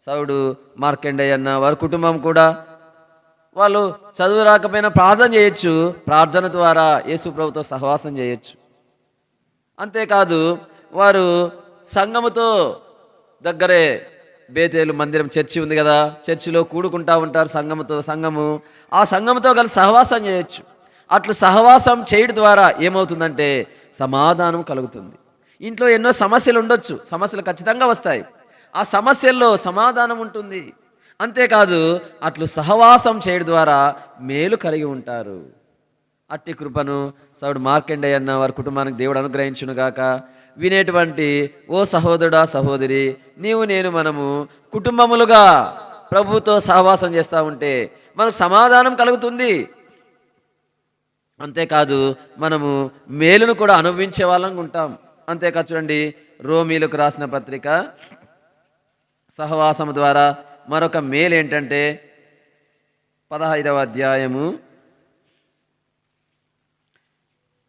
సౌడు మార్కండేయ అన్న వారి కుటుంబం కూడా వాళ్ళు చదువు రాకపోయినా ప్రార్థన చేయొచ్చు. ప్రార్థన ద్వారా యేసు ప్రభుతో సహవాసం చేయొచ్చు. అంతేకాదు వారు సంఘముతో దగ్గరే బేతేలు మందిరం చర్చి ఉంది కదా, చర్చిలో కూడుకుంటా ఉంటారు సంఘము ఆ సంఘముతో కలిసి సహవాసం చేయొచ్చు. అట్లు సహవాసం చేయడం ద్వారా ఏమవుతుందంటే సమాధానం కలుగుతుంది. ఇంట్లో ఎన్నో సమస్యలు ఉండొచ్చు, సమస్యలు ఖచ్చితంగా వస్తాయి. ఆ సమస్యల్లో సమాధానం ఉంటుంది. అంతేకాదు అట్లు సహవాసం చేయడం ద్వారా మేలు కలిగి ఉంటారు. అట్టి కృపను సౌడు మార్కండేయ అన్న వారి కుటుంబానికి దేవుడు అనుగ్రహించును గాక. వినేటువంటి ఓ సహోదరుడా సహోదరి, నీవు నేను మనము కుటుంబములుగా ప్రభుతో సహవాసం చేస్తూ ఉంటే మనకు సమాధానం కలుగుతుంది. అంతేకాదు మనము మేలును కూడా అనుభవించే వాళ్ళం ఉంటాం. అంతేకాదు చూడండి, రోమీలకు రాసిన పత్రిక సహవాసం ద్వారా మరొక మేలు ఏంటంటే 15వ అధ్యాయము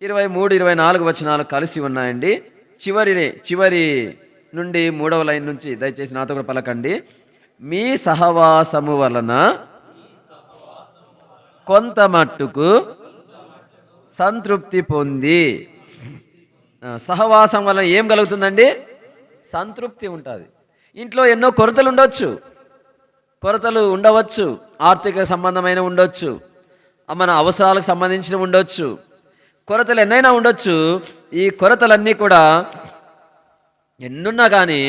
23, 24 వచనాలు కలిసి ఉన్నాయండి. చివరి నుండి 3వ లైన్ నుంచి దయచేసి నాతో కూడా పలకండి. మీ సహవాసము వలన కొంత మట్టుకు సంతృప్తి పొంది. సహవాసం వలన ఏం కలుగుతుందండి? సంతృప్తి ఉంటుంది. ఇంట్లో ఎన్నో కొరతలు ఉండవచ్చు, ఆర్థిక సంబంధమైన ఉండొచ్చు, మన అవసరాలకు సంబంధించిన ఉండొచ్చు, కొరతలు ఎన్నైనా ఉండొచ్చు. ఈ కొరతలన్నీ కూడా ఎన్నున్నా కానీ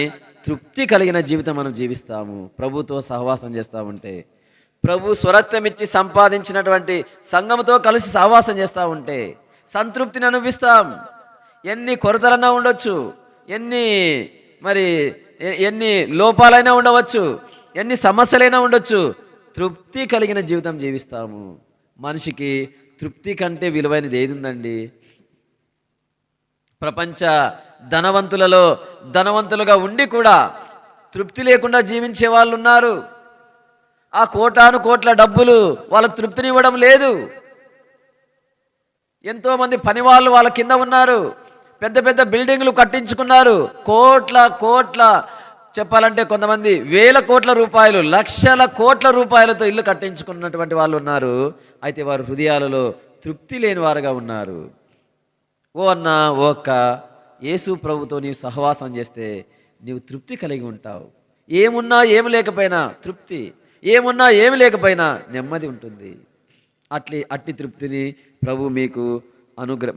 తృప్తి కలిగిన జీవితం మనం జీవిస్తాము ప్రభుతో సహవాసం చేస్తూ ఉంటే. ప్రభు స్వరత్వం ఇచ్చి సంపాదించినటువంటి సంఘముతో కలిసి సహవాసం చేస్తూ ఉంటే సంతృప్తిని అనుభవిస్తాం. ఎన్ని కొరతలన్నా ఉండొచ్చు, ఎన్ని లోపాలైనా ఉండవచ్చు, ఎన్ని సమస్యలైనా ఉండొచ్చు, తృప్తి కలిగిన జీవితం జీవిస్తాము. మనిషికి తృప్తి కంటే విలువైనది ఏది ఉందండి? ప్రపంచ ధనవంతులుగా ఉండి కూడా తృప్తి లేకుండా జీవించే వాళ్ళు ఉన్నారు. ఆ కోట్ల డబ్బులు వాళ్ళకు తృప్తినివ్వడం లేదు. ఎంతోమంది పని వాళ్ళు వాళ్ళ కింద ఉన్నారు, పెద్ద పెద్ద బిల్డింగ్లు కట్టించుకున్నారు, కోట్ల చెప్పాలంటే కొంతమంది వేల కోట్ల రూపాయలు, లక్షల కోట్ల రూపాయలతో ఇల్లు కట్టించుకున్నటువంటి వాళ్ళు ఉన్నారు. అయితే వారు హృదయాలలో తృప్తి లేని వారుగా ఉన్నారు. ఓ అన్న, ఓ అక్క, యేసు ప్రభుతో నీవు సహవాసం చేస్తే నీవు తృప్తి కలిగి ఉంటావు. ఏమున్నా ఏమి లేకపోయినా తృప్తి, ఏమున్నా ఏమి లేకపోయినా నెమ్మది ఉంటుంది. అట్టి తృప్తిని ప్రభు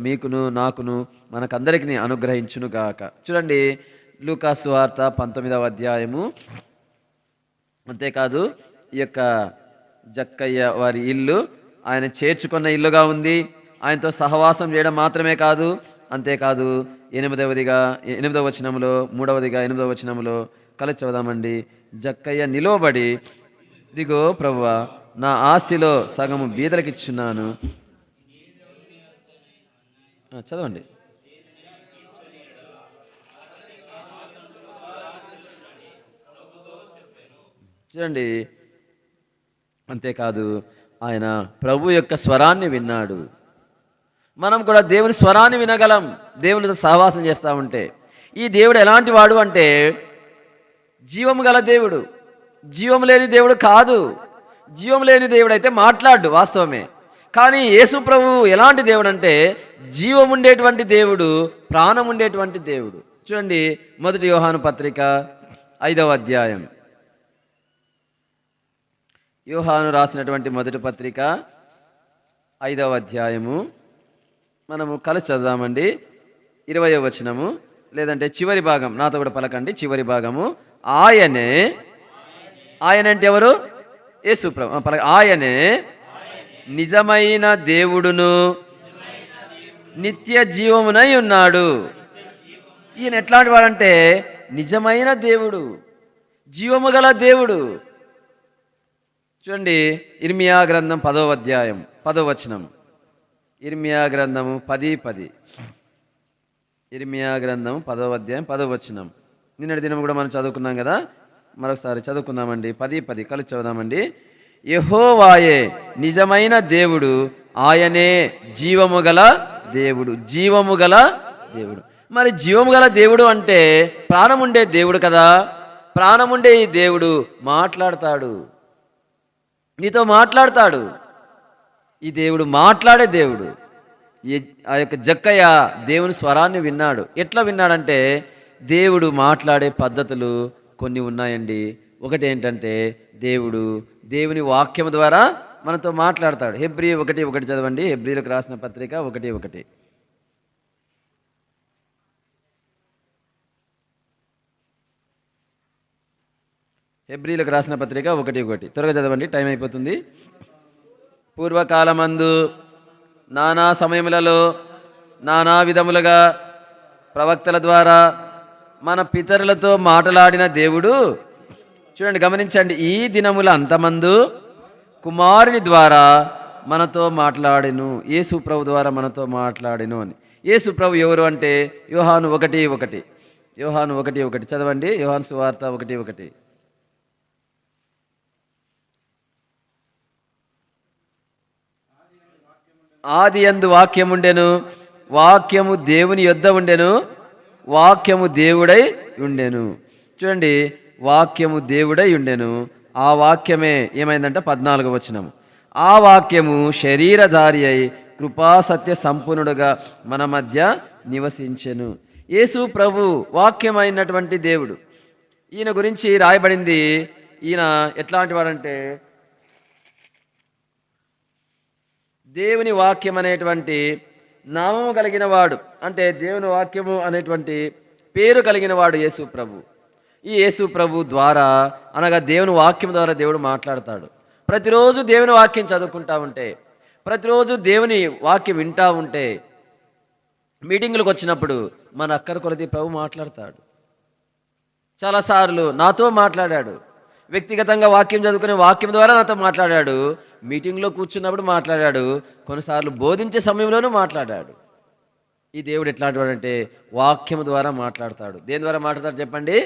మీకును నాకును మనకందరికీ అనుగ్రహించును గాక. చూడండి, లూకా సువార్త 19వ అధ్యాయము. అంతేకాదు ఈ యొక్క జక్కయ్య వారి ఇల్లు ఆయన చేర్చుకున్న ఇల్లుగా ఉంది. ఆయనతో సహవాసం చేయడం మాత్రమే కాదు, అంతేకాదు 8వ వచనంలో 8వ వచనంలో కలిసి చదువుదామండి. జక్కయ్య నిలవబడి, ఇదిగో ప్రభువా, నా ఆస్తిలో సగము బీదలకిచ్చున్నాను. చదవండి. చూడండి, అంతేకాదు ఆయన ప్రభు యొక్క స్వరాన్ని విన్నాడు. మనం కూడా దేవుని స్వరాన్ని వినగలం దేవునితో సహవాసం చేస్తూ ఉంటే. ఈ దేవుడు ఎలాంటి వాడు అంటే జీవము గల దేవుడు, జీవం లేని దేవుడు కాదు. జీవం లేని దేవుడు అయితే మాట్లాడు, వాస్తవమే. కానీ యేసు ప్రభు ఎలాంటి దేవుడు అంటే జీవం ఉండేటువంటి దేవుడు, ప్రాణం ఉండేటువంటి దేవుడు. చూడండి, 1 యోహాను పత్రిక 5వ అధ్యాయం. యోహాను రాసినటువంటి 1 పత్రిక 5వ అధ్యాయము మనము కలిసి చదువుదామండి. 20వ వచనము, లేదంటే చివరి భాగం, నాతో కూడా పలకండి. చివరి భాగము, ఆయనే, ఆయన అంటే ఎవరు? యేసు ప్రభు. ఆయనే నిజమైన దేవుడును నిత్య జీవమునై ఉన్నాడు. ఈయన ఎట్లాంటి వాడంటే నిజమైన దేవుడు, జీవము గల దేవుడు. చూడండి, ఇర్మియా గ్రంథం 10వ అధ్యాయం 10వ వచనం. ఇర్మియా గ్రంథము 10:10. ఇర్మియా గ్రంథం 10వ అధ్యాయం 10వ వచనం. నిన్నటి దినం కూడా మనం చదువుకున్నాం కదా, మరొకసారి చదువుకుందామండి. 10:10 కలిసి చదువుదామండి. యెహోవాయే నిజమైన దేవుడు, ఆయనే జీవము గల దేవుడు. జీవము గల దేవుడు. మరి జీవము గల దేవుడు అంటే ప్రాణం ఉండే దేవుడు కదా. ప్రాణం ఉండే ఈ దేవుడు మాట్లాడతాడు, నీతో మాట్లాడతాడు. ఈ దేవుడు మాట్లాడే దేవుడు. ఆ యొక్క జక్కయ్య దేవుని స్వరాన్ని విన్నాడు. ఎట్లా విన్నాడంటే దేవుడు మాట్లాడే పద్ధతులు కొన్ని ఉన్నాయండి. ఒకటి ఏంటంటే దేవుని వాక్యం ద్వారా మనతో మాట్లాడతాడు. హెబ్రీ 1:1 చదవండి. హెబ్రీలకు రాసిన పత్రిక 1:1. హెబ్రీలకు రాసిన పత్రిక 1:1 త్వరగా చదవండి, టైం అయిపోతుంది. పూర్వకాలమందు నానా సమయములలో నానా విధములుగా ప్రవక్తల ద్వారా మన పితరులతో మాట్లాడిన దేవుడు, చూడండి, గమనించండి, ఈ దినముల అంతమందు కుమారుని ద్వారా మనతో మాట్లాడెను. యేసు ప్రభు ద్వారా మనతో మాట్లాడెను అని. యేసు ప్రభు ఎవరు అంటే యోహాను 1:1. యోహాను 1:1 చదవండి. యోహాను సువార్త 1:1. ఆది యందు వాక్యముండెను, వాక్యము దేవుని యొద్ద ఉండెను, వాక్యము దేవుడై ఉండెను. చూడండి, వాక్యము దేవుడై ఉండెను. ఆ వాక్యమే ఏమైందంటే 14వ వచనము, ఆ వాక్యము శరీరధారి అయి కృపా సత్య సంపూర్ణుడుగా మన మధ్య నివసించెను. యేసు ప్రభు వాక్యమైనటువంటి దేవుడు. ఈయన గురించి రాయబడింది. ఈయన ఎట్లాంటి వాడంటే దేవుని వాక్యం అనేటువంటి నామము కలిగిన వాడు, అంటే దేవుని వాక్యము అనేటువంటి పేరు కలిగిన వాడు యేసు ప్రభు. ఈ యేసు ప్రభు ద్వారా, అనగా దేవుని వాక్యం ద్వారా దేవుడు మాట్లాడతాడు. ప్రతిరోజు దేవుని వాక్యం చదువుకుంటా ఉంటే, ప్రతిరోజు దేవుని వాక్యం వింటా ఉంటే, మీటింగులకు వచ్చినప్పుడు మన అక్కర కొలది ప్రభు మాట్లాడతాడు. చాలాసార్లు నాతో మాట్లాడాడు. వ్యక్తిగతంగా వాక్యం చదువుకునే వాక్యం ద్వారా నాతో మాట్లాడాడు. మీటింగ్లో కూర్చున్నప్పుడు మాట్లాడాడు. కొన్నిసార్లు బోధించే సమయంలోనూ మాట్లాడాడు. ఈ దేవుడు ఎట్లాంటి వాడంటే వాక్యం ద్వారా మాట్లాడతాడు. దేని ద్వారా మాట్లాడతాడు చెప్పండి?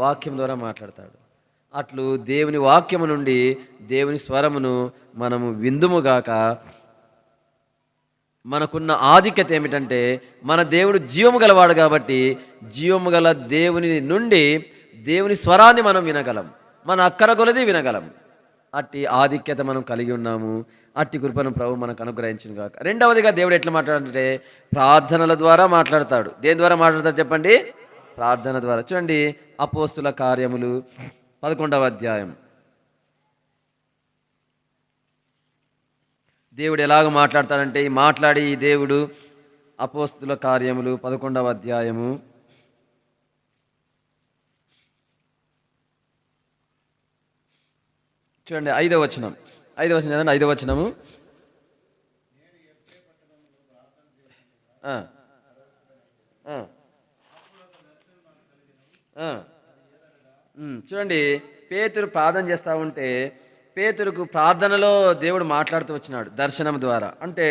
వాక్యం ద్వారా మాట్లాడతాడు. అట్లు దేవుని వాక్యము నుండి దేవుని స్వరమును మనము విందుముగాక. మనకున్న ఆధిక్యత ఏమిటంటే మన దేవుడు జీవము గలవాడు కాబట్టి జీవము గల దేవుని నుండి దేవుని స్వరాన్ని మనం వినగలం, మన అక్కర కొలది వినగలం. అట్టి ఆధిక్యత మనం కలిగి ఉన్నాము. అట్టి కృపను ప్రభు మనకు అనుగ్రహించును గాక. రెండవదిగా దేవుడు ఎట్లా మాట్లాడాలంటే ప్రార్థనల ద్వారా మాట్లాడతాడు. దేని ద్వారా మాట్లాడతాడు చెప్పండి? ప్రార్థన ద్వారా. చూడండి, అపోస్తుల కార్యములు 11వ అధ్యాయం. దేవుడు ఎలాగ మాట్లాడతాడంటే ఈ దేవుడు అపోస్తుల కార్యములు 11వ అధ్యాయము చూడండి 5వ వచనం. 5వ వచనం చదండి. 5వ వచనము. చూడండి, పేతురు ప్రార్థన చేస్తూ ఉంటే పేతురుకు ప్రార్థనలో దేవుడు మాట్లాడుతూ వచ్చినాడు దర్శనం ద్వారా. అంటే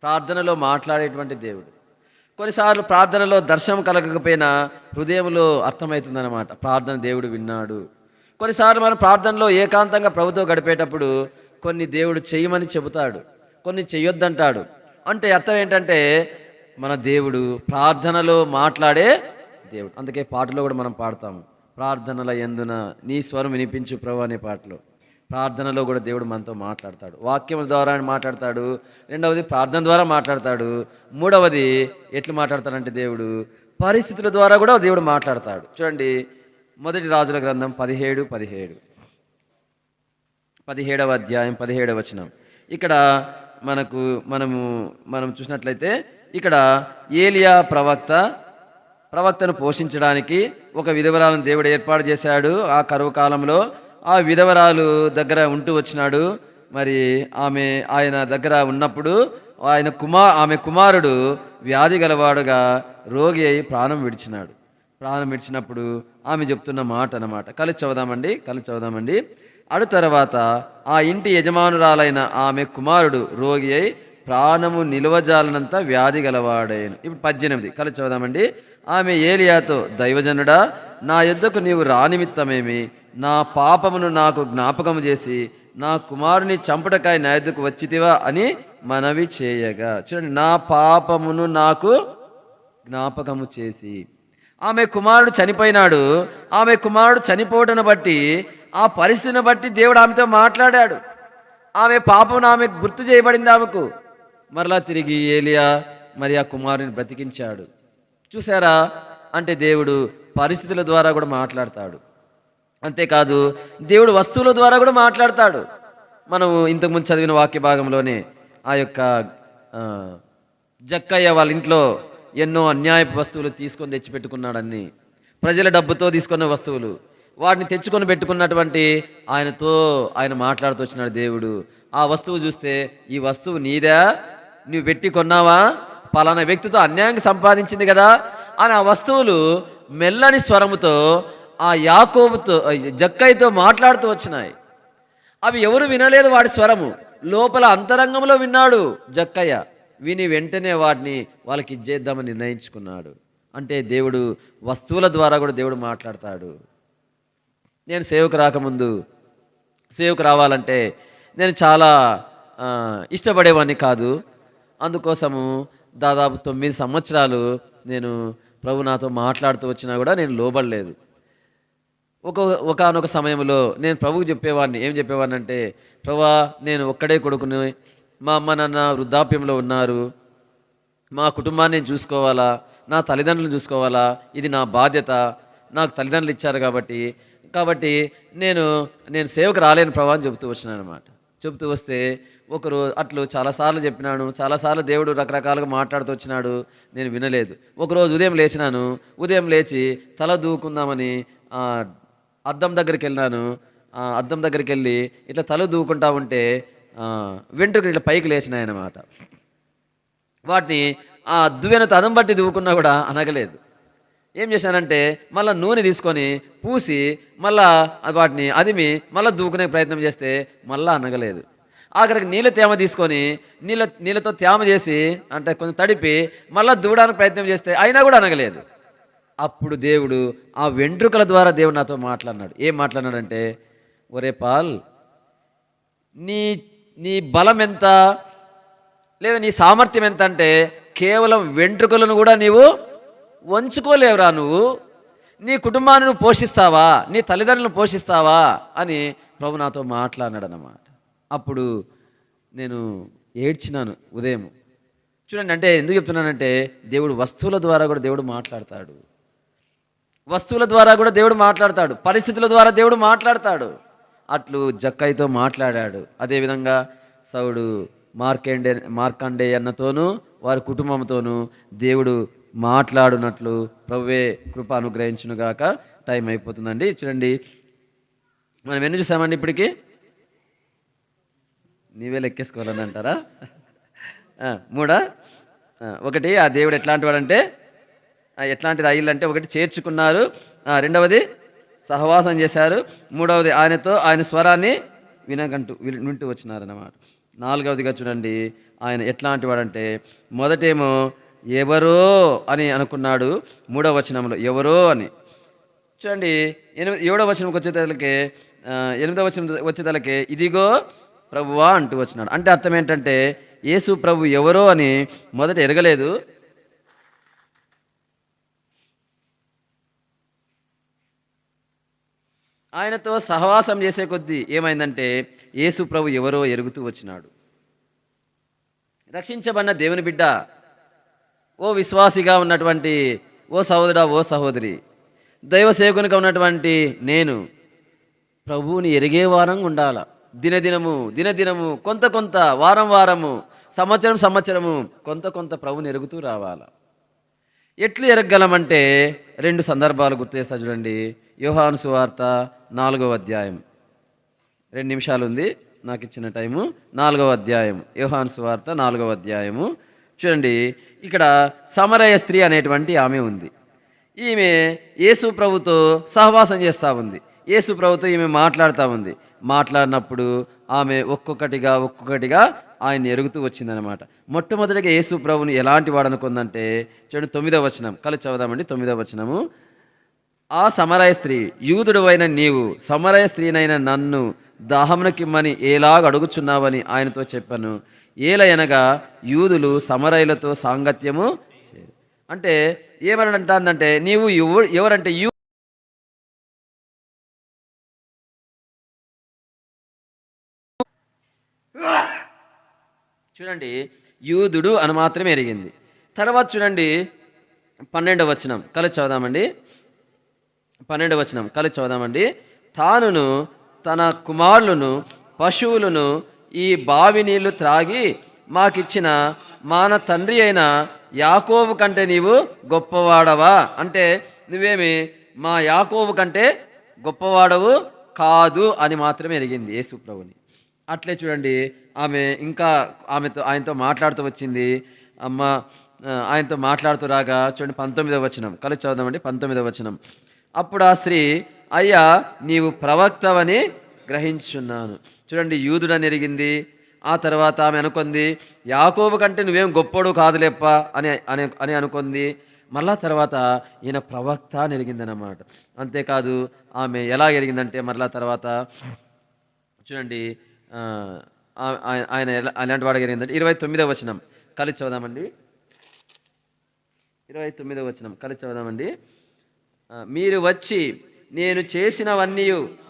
ప్రార్థనలో మాట్లాడేటువంటి దేవుడు. కొన్నిసార్లు ప్రార్థనలో దర్శనం కలగకపోయినా హృదయంలో అర్థమవుతుందన్నమాట, ప్రార్థన దేవుడు విన్నాడు. కొన్నిసార్లు మనం ప్రార్థనలో ఏకాంతంగా ప్రభుతో గడిపేటప్పుడు కొన్ని దేవుడు చేయమని చెబుతాడు, కొన్ని చెయ్యొద్దంటాడు. అంటే అర్థం ఏంటంటే మన దేవుడు ప్రార్థనలో మాట్లాడే దేవుడు. అందుకే పాటలో కూడా మనం పాడతాము, ప్రార్థనల యందున నీ స్వరం వినిపించు ప్రభు అనే పాటలో. ప్రార్థనలో కూడా దేవుడు మనతో మాట్లాడతాడు, వాక్యం ద్వారా మాట్లాడతాడు. రెండవది ప్రార్థన ద్వారా మాట్లాడతాడు. మూడవది ఎట్లా మాట్లాడతాడంటే దేవుడు పరిస్థితుల ద్వారా కూడా దేవుడు మాట్లాడతాడు. చూడండి, మొదటి రాజుల గ్రంథం 17వ అధ్యాయం 17వ వచనం. ఇక్కడ మనం చూసినట్లయితే ఇక్కడ ఏలియా ప్రవక్తను పోషించడానికి ఒక విధవరాలను దేవుడు ఏర్పాటు చేశాడు. ఆ కరువు కాలంలో ఆ విధవరాలు దగ్గర ఉంటూ వచ్చినాడు. మరి ఆయన దగ్గర ఉన్నప్పుడు ఆమె కుమారుడు వ్యాధి గలవాడుగా రోగి అయి ప్రాణం విడిచినప్పుడు ఆమె చెప్తున్న మాట అన్నమాట. కలిసి చదువుదామండి. అడు తర్వాత ఆ ఇంటి యజమానురాలైన ఆమె కుమారుడు రోగి అయి ప్రాణము నిలువజాలనంత వ్యాధి గలవాడైను. ఇప్పుడు 18 కలిసి చదువుదామండి. ఆమె ఏలియాతో, దైవజనుడా, నా యొద్దకు నీవు రానిమిత్తమేమి? నా పాపమును నాకు జ్ఞాపకము చేసి నా కుమారుని చంపుటకాయ నా యొద్దకు వచ్చితివా అని మనవి చేయగా. చూడండి, నా పాపమును నాకు జ్ఞాపకము చేసి. ఆమె కుమారుడు చనిపోయినాడు. ఆమె కుమారుడు చనిపోవటను బట్టి, ఆ పరిస్థితిని బట్టి దేవుడు ఆమెతో మాట్లాడాడు. ఆమె పాపమును ఆమె గుర్తు చేయబడింది ఆమెకు. మరలా తిరిగి ఏలియా మరి ఆ కుమారుని బ్రతికించాడు. చూసారా, అంటే దేవుడు పరిస్థితుల ద్వారా కూడా మాట్లాడతాడు. అంతేకాదు దేవుడు వస్తువుల ద్వారా కూడా మాట్లాడతాడు. మనము ఇంతకుముందు చదివిన వాక్య భాగంలోనే ఆ యొక్క జక్కయ్య వాళ్ళ ఇంట్లో ఎన్నో అన్యాయపు వస్తువులు తీసుకొని తెచ్చిపెట్టుకున్నాడన్ని, ప్రజల డబ్బుతో తీసుకున్న వస్తువులు, వాటిని తెచ్చుకొని పెట్టుకున్నటువంటి ఆయన మాట్లాడుతూ వచ్చినాడు దేవుడు. ఆ వస్తువు చూస్తే, ఈ వస్తువు నీదా, నువ్వు పెట్టి కొన్నావా, పలానా వ్యక్తితో అన్యాయంగా సంపాదించింది కదా అని ఆ వస్తువులు మెల్లని స్వరముతో ఆ యాకోబుతో జక్కయ్యతో మాట్లాడుతూ వచ్చినాయి. అవి ఎవరు వినలేదు వాడి స్వరము, లోపల అంతరంగంలో విన్నాడు జక్కయ్య. విని వెంటనే వాటిని వాళ్ళకి ఇచ్చేద్దామని నిర్ణయించుకున్నాడు. అంటే దేవుడు వస్తువుల ద్వారా కూడా దేవుడు మాట్లాడతాడు. నేను సేవకు రావాలంటే నేను చాలా ఇష్టపడేవాడిని కాదు. అందుకోసము దాదాపు 9 సంవత్సరాలు నేను ప్రభు నాతో మాట్లాడుతూ వచ్చినా కూడా నేను లోబడలేదు. ఒకానొక సమయంలో నేను ప్రభువుకు ఏం చెప్పేవాడిని అంటే, ప్రభువా, నేను ఒక్కడే కొడుకుని, మా అమ్మ నాన్న వృద్ధాప్యంలో ఉన్నారు, మా కుటుంబాన్ని నేను చూసుకోవాలా, నా తల్లిదండ్రులను చూసుకోవాలా, ఇది నా బాధ్యత, నాకు తల్లిదండ్రులు ఇచ్చారు కాబట్టి నేను సేవకు రాలేను ప్రభా అని చెబుతూ వచ్చినాను అనమాట. చెబుతూ వస్తే ఒకరోజు అట్లు చాలాసార్లు చెప్పినాను, చాలాసార్లు దేవుడు రకరకాలుగా మాట్లాడుతూ వచ్చినాడు, నేను వినలేదు. ఒకరోజు ఉదయం లేచి తల దూకుందామని అద్దం దగ్గరికి వెళ్ళినాను. అద్దం దగ్గరికి వెళ్ళి ఇట్లా తల దూకుంటా ఉంటే వెంట్రుకలు ఇట్లా పైకి లేచినాయన్నమాట. వాటిని ఆ దువ్వెనతో అదం బట్టి దూకున్నా కూడా అనగలేదు. ఏం చేశానంటే మళ్ళీ నూనె తీసుకొని పూసి మళ్ళా వాటిని అదిమి మళ్ళీ దూకునే ప్రయత్నం చేస్తే మళ్ళీ అనగలేదు. ఆఖరికి నీళ్ళ తేమ తీసుకొని నీళ్ళతో తేమ చేసి అంటే కొంచెం తడిపి మళ్ళీ దూడడానికి ప్రయత్నం చేస్తే అయినా కూడా అనగలేదు. అప్పుడు దేవుడు ఆ వెంట్రుకల ద్వారా దేవుడు నాతో మాట్లాడినాడు. ఏం మాట్లాడినాడంటే, ఒరే పాల్, నీ బలం ఎంత లేదా నీ సామర్థ్యం ఎంత అంటే కేవలం వెంట్రుకలను కూడా నీవు వంచుకోలేవురా, నువ్వు నీ కుటుంబాన్ని నువ్వు పోషిస్తావా, నీ తల్లిదండ్రులను పోషిస్తావా అని ప్రభు నాతో మాట్లాడినాడు అన్నమాట. అప్పుడు నేను ఏడ్చినాను ఉదయం. చూడండి, అంటే ఎందుకు చెప్తున్నానంటే దేవుడు వస్తువుల ద్వారా కూడా దేవుడు మాట్లాడతాడు. పరిస్థితుల ద్వారా దేవుడు మాట్లాడతాడు. అట్లు జక్కయ్యతో మాట్లాడాడు. అదేవిధంగా సౌడు మార్కండేయ అన్నతోనూ వారి కుటుంబంతోనూ దేవుడు మాట్లాడునట్లు ప్రభువే కృప అనుగ్రహించునుగాక. టైం అయిపోతుందండి. చూడండి, మనం ఎన్ని చూసామండి ఇప్పటికీ? నీవే లెక్కేసుకోవాలని అంటారా? 3. ఒకటి, ఆ దేవుడు ఎట్లాంటి వాడంటే ఎట్లాంటిది అయ్యిల్లంటే, ఒకటి చేర్చుకున్నారు, రెండవది సహవాసం చేశారు, మూడవది ఆయన స్వరాన్ని వింటూ వచ్చినారన్నమాట. 4వదిగా చూడండి, ఆయన ఎట్లాంటి వాడంటే మొదటేమో ఎవరో అని అనుకున్నాడు, 3వ వచనంలో ఎవరో అని. చూడండి 7వ వచనంకి వచ్చేతలకే 8వ వచనం వచ్చేతలకే ఇదిగో ప్రభువా అంటూ వచ్చినాడు. అంటే అర్థం ఏంటంటే యేసు ప్రభు ఎవరో అని మొదట ఎరగలేదు. ఆయనతో సహవాసం చేసే కొద్దీ ఏమైందంటే యేసు ప్రభు ఎవరో ఎరుగుతూ వచ్చినాడు. రక్షించబడిన దేవుని బిడ్డ, ఓ విశ్వాసిగా ఉన్నటువంటి ఓ సహోదరా, ఓ సహోదరి, దైవ సేవకునిగా ఉన్నటువంటి నేను ప్రభువుని ఎరిగే వారంగా ఉండాల. దినదినము కొంత కొంత, వారం వారము, సంవత్సరము కొంత కొంత ప్రభుని ఎరుగుతూ రావాల. ఎట్లు ఎరగగలమంటే 2 సందర్భాలు గుర్తు చేస్తా చూడండి. యోహాను సువార్త 4వ అధ్యాయం, 2 నిమిషాలు ఉంది నాకు ఇచ్చిన టైము. 4వ అధ్యాయం, యోహాను సువార్త 4వ అధ్యాయము చూడండి. ఇక్కడ సమరయ స్త్రీ అనేటువంటి ఆమె ఉంది. ఈమె యేసు ప్రభుతో సహవాసం చేస్తూ ఉంది. యేసు ప్రభుతో ఈమె మాట్లాడుతూ ఉంది. మాట్లాడినప్పుడు ఆమె ఒక్కొక్కటిగా ఆయన ఎరుగుతూ వచ్చిందనమాట. మొట్టమొదటిగా యేసు ప్రభుని ఎలాంటి వాడు అనుకుందంటే చూడండి 9వ వచనం, కలిసి చదువుదామండి. 9వ వచనము, ఆ సమరయ స్త్రీ, యూదుడు అయిన నీవు సమరయ స్త్రీనైన నన్ను దాహమునకిమ్మని ఎలాగ అడుగుచున్నావని ఆయనతో చెప్పాను. ఏలయనగా యూదులు సమరయులతో సాంగత్యము అంటే ఏమని అంటుందంటే నీవు ఎవరంటే చూడండి యూదుడు అని మాత్రమే ఎరిగింది. తర్వాత చూడండి 12వ వచనం, కలిసి చదువుదామండి. 12వ వచనం కలిసి చదువుదామండి. తానును తన కుమారులను పశువులను ఈ బావి నీళ్లు త్రాగి మాకిచ్చిన మాన తండ్రి అయిన యాకోబు కంటే నీవు గొప్పవాడవా? అంటే నువ్వేమి మా యాకోబు కంటే గొప్పవాడవు కాదు అని మాత్రమే ఎరిగింది యేసు ప్రభుని. అట్లే చూడండి ఇంకా ఆయనతో మాట్లాడుతూ వచ్చింది. అమ్మ ఆయనతో మాట్లాడుతూ రాగా చూడండి 19వ వచనం, కలిసి చదువుదామండి. 19వ వచనం, అప్పుడు ఆ స్త్రీ, అయ్యా నీవు ప్రవక్తవని గ్రహించున్నాను. చూడండి యూదుడని ఎరిగింది. ఆ తర్వాత ఆమె అనుకుంది యాకోబు కంటే నువ్వేం గొప్పోడు కాదులేప్ప అని అనుకుంది. మళ్ళా తర్వాత ఈయన ప్రవక్త అని ఎరిగిందన్నమాట. అంతేకాదు ఆమె ఎలా ఎరిగిందంటే మళ్ళా తర్వాత చూడండి ఆయన అలాంటి వాడు ఎరిగిందంటే 29వ వచనం, కలిసి చదువుదామండి. 29వ వచనం కలిసి చదువుదామండి. మీరు వచ్చి నేను చేసినవన్నీ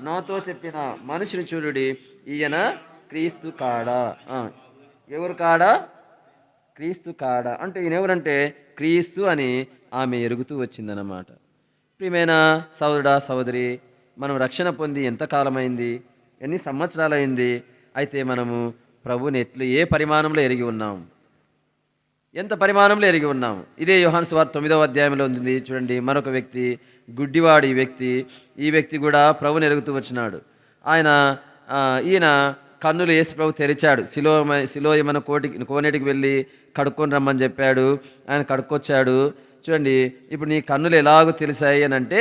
నాతో చెప్పిన మనిషిని చూడుడి, ఈయన క్రీస్తు కాడా. ఎవరు కాడా? క్రీస్తు కాడా అంటే ఈయన ఎవరంటే క్రీస్తు అని ఆమె ఎరుగుతూ వచ్చిందన్నమాట. ప్రియమైన సోదరుడా, సహోదరి, మనం రక్షణ పొంది ఎంతకాలమైంది, ఎన్ని సంవత్సరాలైంది? అయితే మనము ప్రభుని ఏ పరిమాణంలో ఎరిగి ఉన్నాం, ఎంత పరిమాణంలో ఎరిగి ఉన్నాము? ఇదే యోహాను సువార్త 9వ అధ్యాయంలో ఉంది చూడండి. మరొక వ్యక్తి గుడ్డివాడు. ఈ వ్యక్తి కూడా ప్రభుని ఎరుగుతూ వచ్చినాడు. ఈయన కన్నులు యేసు ప్రభు తెరిచాడు. సిలోయమన కోనేటికి వెళ్ళి కడుక్కొని రమ్మని చెప్పాడు. ఆయన కడుక్కొచ్చాడు. చూడండి ఇప్పుడు నీ కన్నులు ఎలాగో తెలిసాయి అని అంటే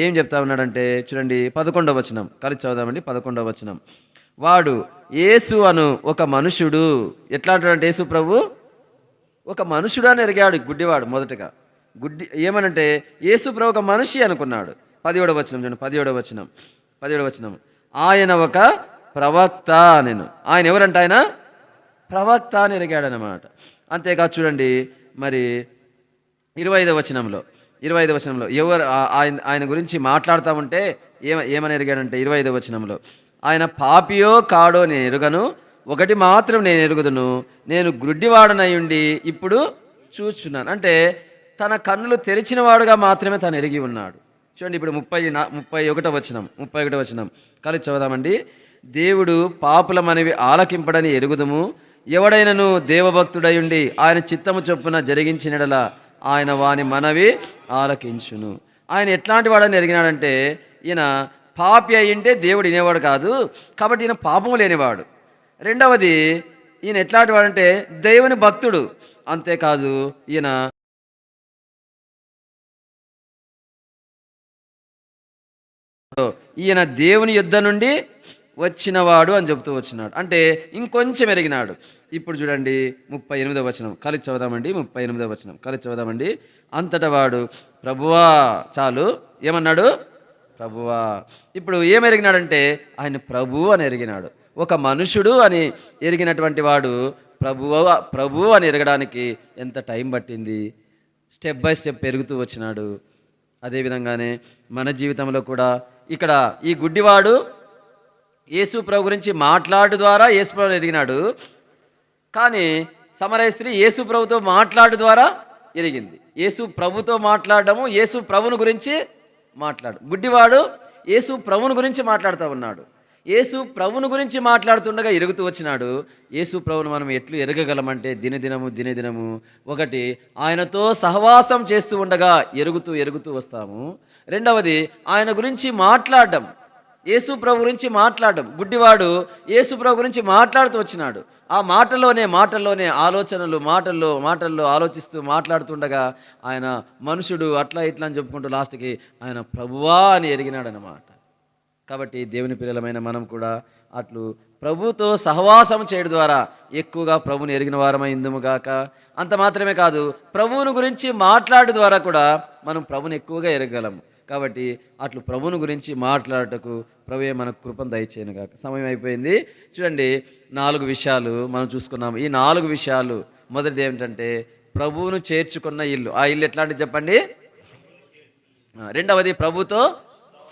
ఏం చెప్తా ఉన్నాడంటే చూడండి 11వ వచనం, కలిసి చదువుదామండి. 11వ వచనం, వాడు యేసు అను ఒక మనుషుడు. ఎట్లా అంటాడంటే యేసు ప్రభు ఒక మనుషుడు అని ఎరిగాడు గుడ్డివాడు. మొదటగా ఏమనంటే యేసు ప్రభు ఒక మనిషి అనుకున్నాడు. 17వ వచనం చూడండి. 17వ వచనం, ఆయన ఒక ప్రవక్త. ఆయన ఎవరంట? ఆయన ప్రవక్త అని ఎరిగాడు అన్నమాట. అంతేకాదు చూడండి మరి 25వ వచనంలో ఎవరు ఆయన గురించి మాట్లాడుతూ ఉంటే ఏమని ఎరిగాడంటే 25వ వచనంలో, ఆయన పాపియో కాడో నేను ఎరుగను, ఒకటి మాత్రం నేను ఎరుగుదును, నేను గుడ్డివాడనయుండి ఇప్పుడు చూచున్నాను. అంటే తన కన్నులు తెరిచిన వాడుగా మాత్రమే తను ఎరిగి ఉన్నాడు. చూడండి ఇప్పుడు 31వ వచనం కలిసి చదువుదామండి. దేవుడు పాపుల మనవి ఆలకింపడని ఎరుగుదుము, ఎవడైనను దేవభక్తుడయుండి ఆయన చిత్తము చొప్పున జరిగించినడలా ఆయన వాని మనవి ఆలకించును. ఆయన ఎట్లాంటి వాడని ఎరిగినాడంటే ఈయన పాపి అయ్యింటే దేవుడు వినేవాడు కాదు కాబట్టి ఈయన పాపము లేనివాడు. రెండవది ఈయన ఎట్లాంటి వాడంటే దేవుని భక్తుడు. అంతేకాదు ఈయన దేవుని యుద్ధ నుండి వచ్చినవాడు అని చెబుతూ వచ్చినాడు. అంటే ఇంకొంచెం ఎరిగినాడు. ఇప్పుడు చూడండి 38వ వచనం కలిసి చదువుదామండి. 38వ వచనం కలిసి చదువుదామండి. అంతటా వాడు ప్రభువా చాలు ఏమన్నాడు? ప్రభువా. ఇప్పుడు ఏం ఎరిగినాడంటే ఆయన ప్రభు అని ఎరిగినాడు. ఒక మనుషుడు అని ఎరిగినటువంటి వాడు ప్రభు అని ఎరగడానికి ఎంత టైం పట్టింది, స్టెప్ బై స్టెప్ పెరుగుతూ వచ్చినాడు. అదేవిధంగానే మన జీవితంలో కూడా ఇక్కడ ఈ గుడ్డివాడు యేసు ప్రభు గురించి మాట్లాడు ద్వారా యేసు ప్రభుని ఎరిగినాడు. కానీ సమరయ స్త్రీ యేసు ప్రభుతో మాట్లాడు ద్వారా ఎరిగింది. యేసు ప్రభుతో మాట్లాడము, యేసు ప్రభుని గురించి గుడ్డివాడు యేసు ప్రభుని గురించి మాట్లాడుతూ ఉన్నాడు. యేసు ప్రభుని గురించి మాట్లాడుతుండగా ఎరుగుతూ వచ్చినాడు. యేసు ప్రభును మనం ఎట్లు ఎరగగలమంటే దినదినము ఒకటి ఆయనతో సహవాసం చేస్తూ ఉండగా ఎరుగుతూ వస్తాము. రెండవది ఆయన గురించి మాట్లాడడం, యేసు ప్రభు గురించి మాట్లాడడం. గుడ్డివాడు యేసు ప్రభు గురించి మాట్లాడుతూ వచ్చినాడు. ఆ మాటల్లోనే ఆలోచనలు మాటల్లో ఆలోచిస్తూ మాట్లాడుతుండగా ఆయన మనుషుడు అట్లా ఇట్లా అని చెప్పుకుంటూ లాస్ట్కి ఆయన ప్రభువా అని ఎరిగినాడు అన్నమాట. కాబట్టి దేవుని పిల్లలమైన మనం కూడా అట్లు ప్రభుతో సహవాసం చేయడం ద్వారా ఎక్కువగా ప్రభుని ఎరిగిన వారమై ఇందుము గాక. అంత మాత్రమే కాదు, ప్రభువుని గురించి మాట్లాడు ద్వారా కూడా మనం ప్రభుని ఎక్కువగా ఎరగగలము. కాబట్టి అట్లు ప్రభుని గురించి మాట్లాడటకు ప్రభువే మనకు కృపను దయచేయను గాక. సమయం అయిపోయింది. చూడండి, 4 విషయాలు మనం చూసుకున్నాము. ఈ 4 విషయాలు మొదటిది ఏమిటంటే ప్రభువును చేర్చుకున్న ఇల్లు. ఆ ఇల్లు ఎట్లాంటిది చెప్పండి? రెండవది ప్రభుతో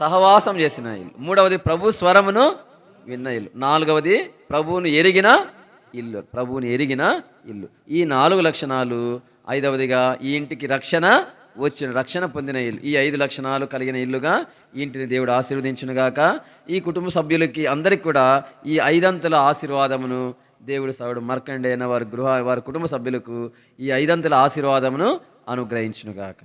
సహవాసం చేసిన ఇల్లు. మూడవది ప్రభు స్వరమును విన్న ఇల్లు. నాలుగవది ప్రభువును ఎరిగిన ఇల్లు. ఈ 4 లక్షణాలు. ఐదవదిగా ఈ ఇంటికి రక్షణ పొందిన ఇల్లు. ఈ 5 లక్షణాలు కలిగిన ఇల్లుగా ఈ ఇంటిని దేవుడు ఆశీర్వదించునుగాక. ఈ కుటుంబ సభ్యులకి అందరికి కూడా ఈ 5 అంతుల ఆశీర్వాదమును దేవుడు సౌడు మార్కండేయ వారి కుటుంబ సభ్యులకు ఈ 5 అంతుల ఆశీర్వాదమును అనుగ్రహించునుగాక.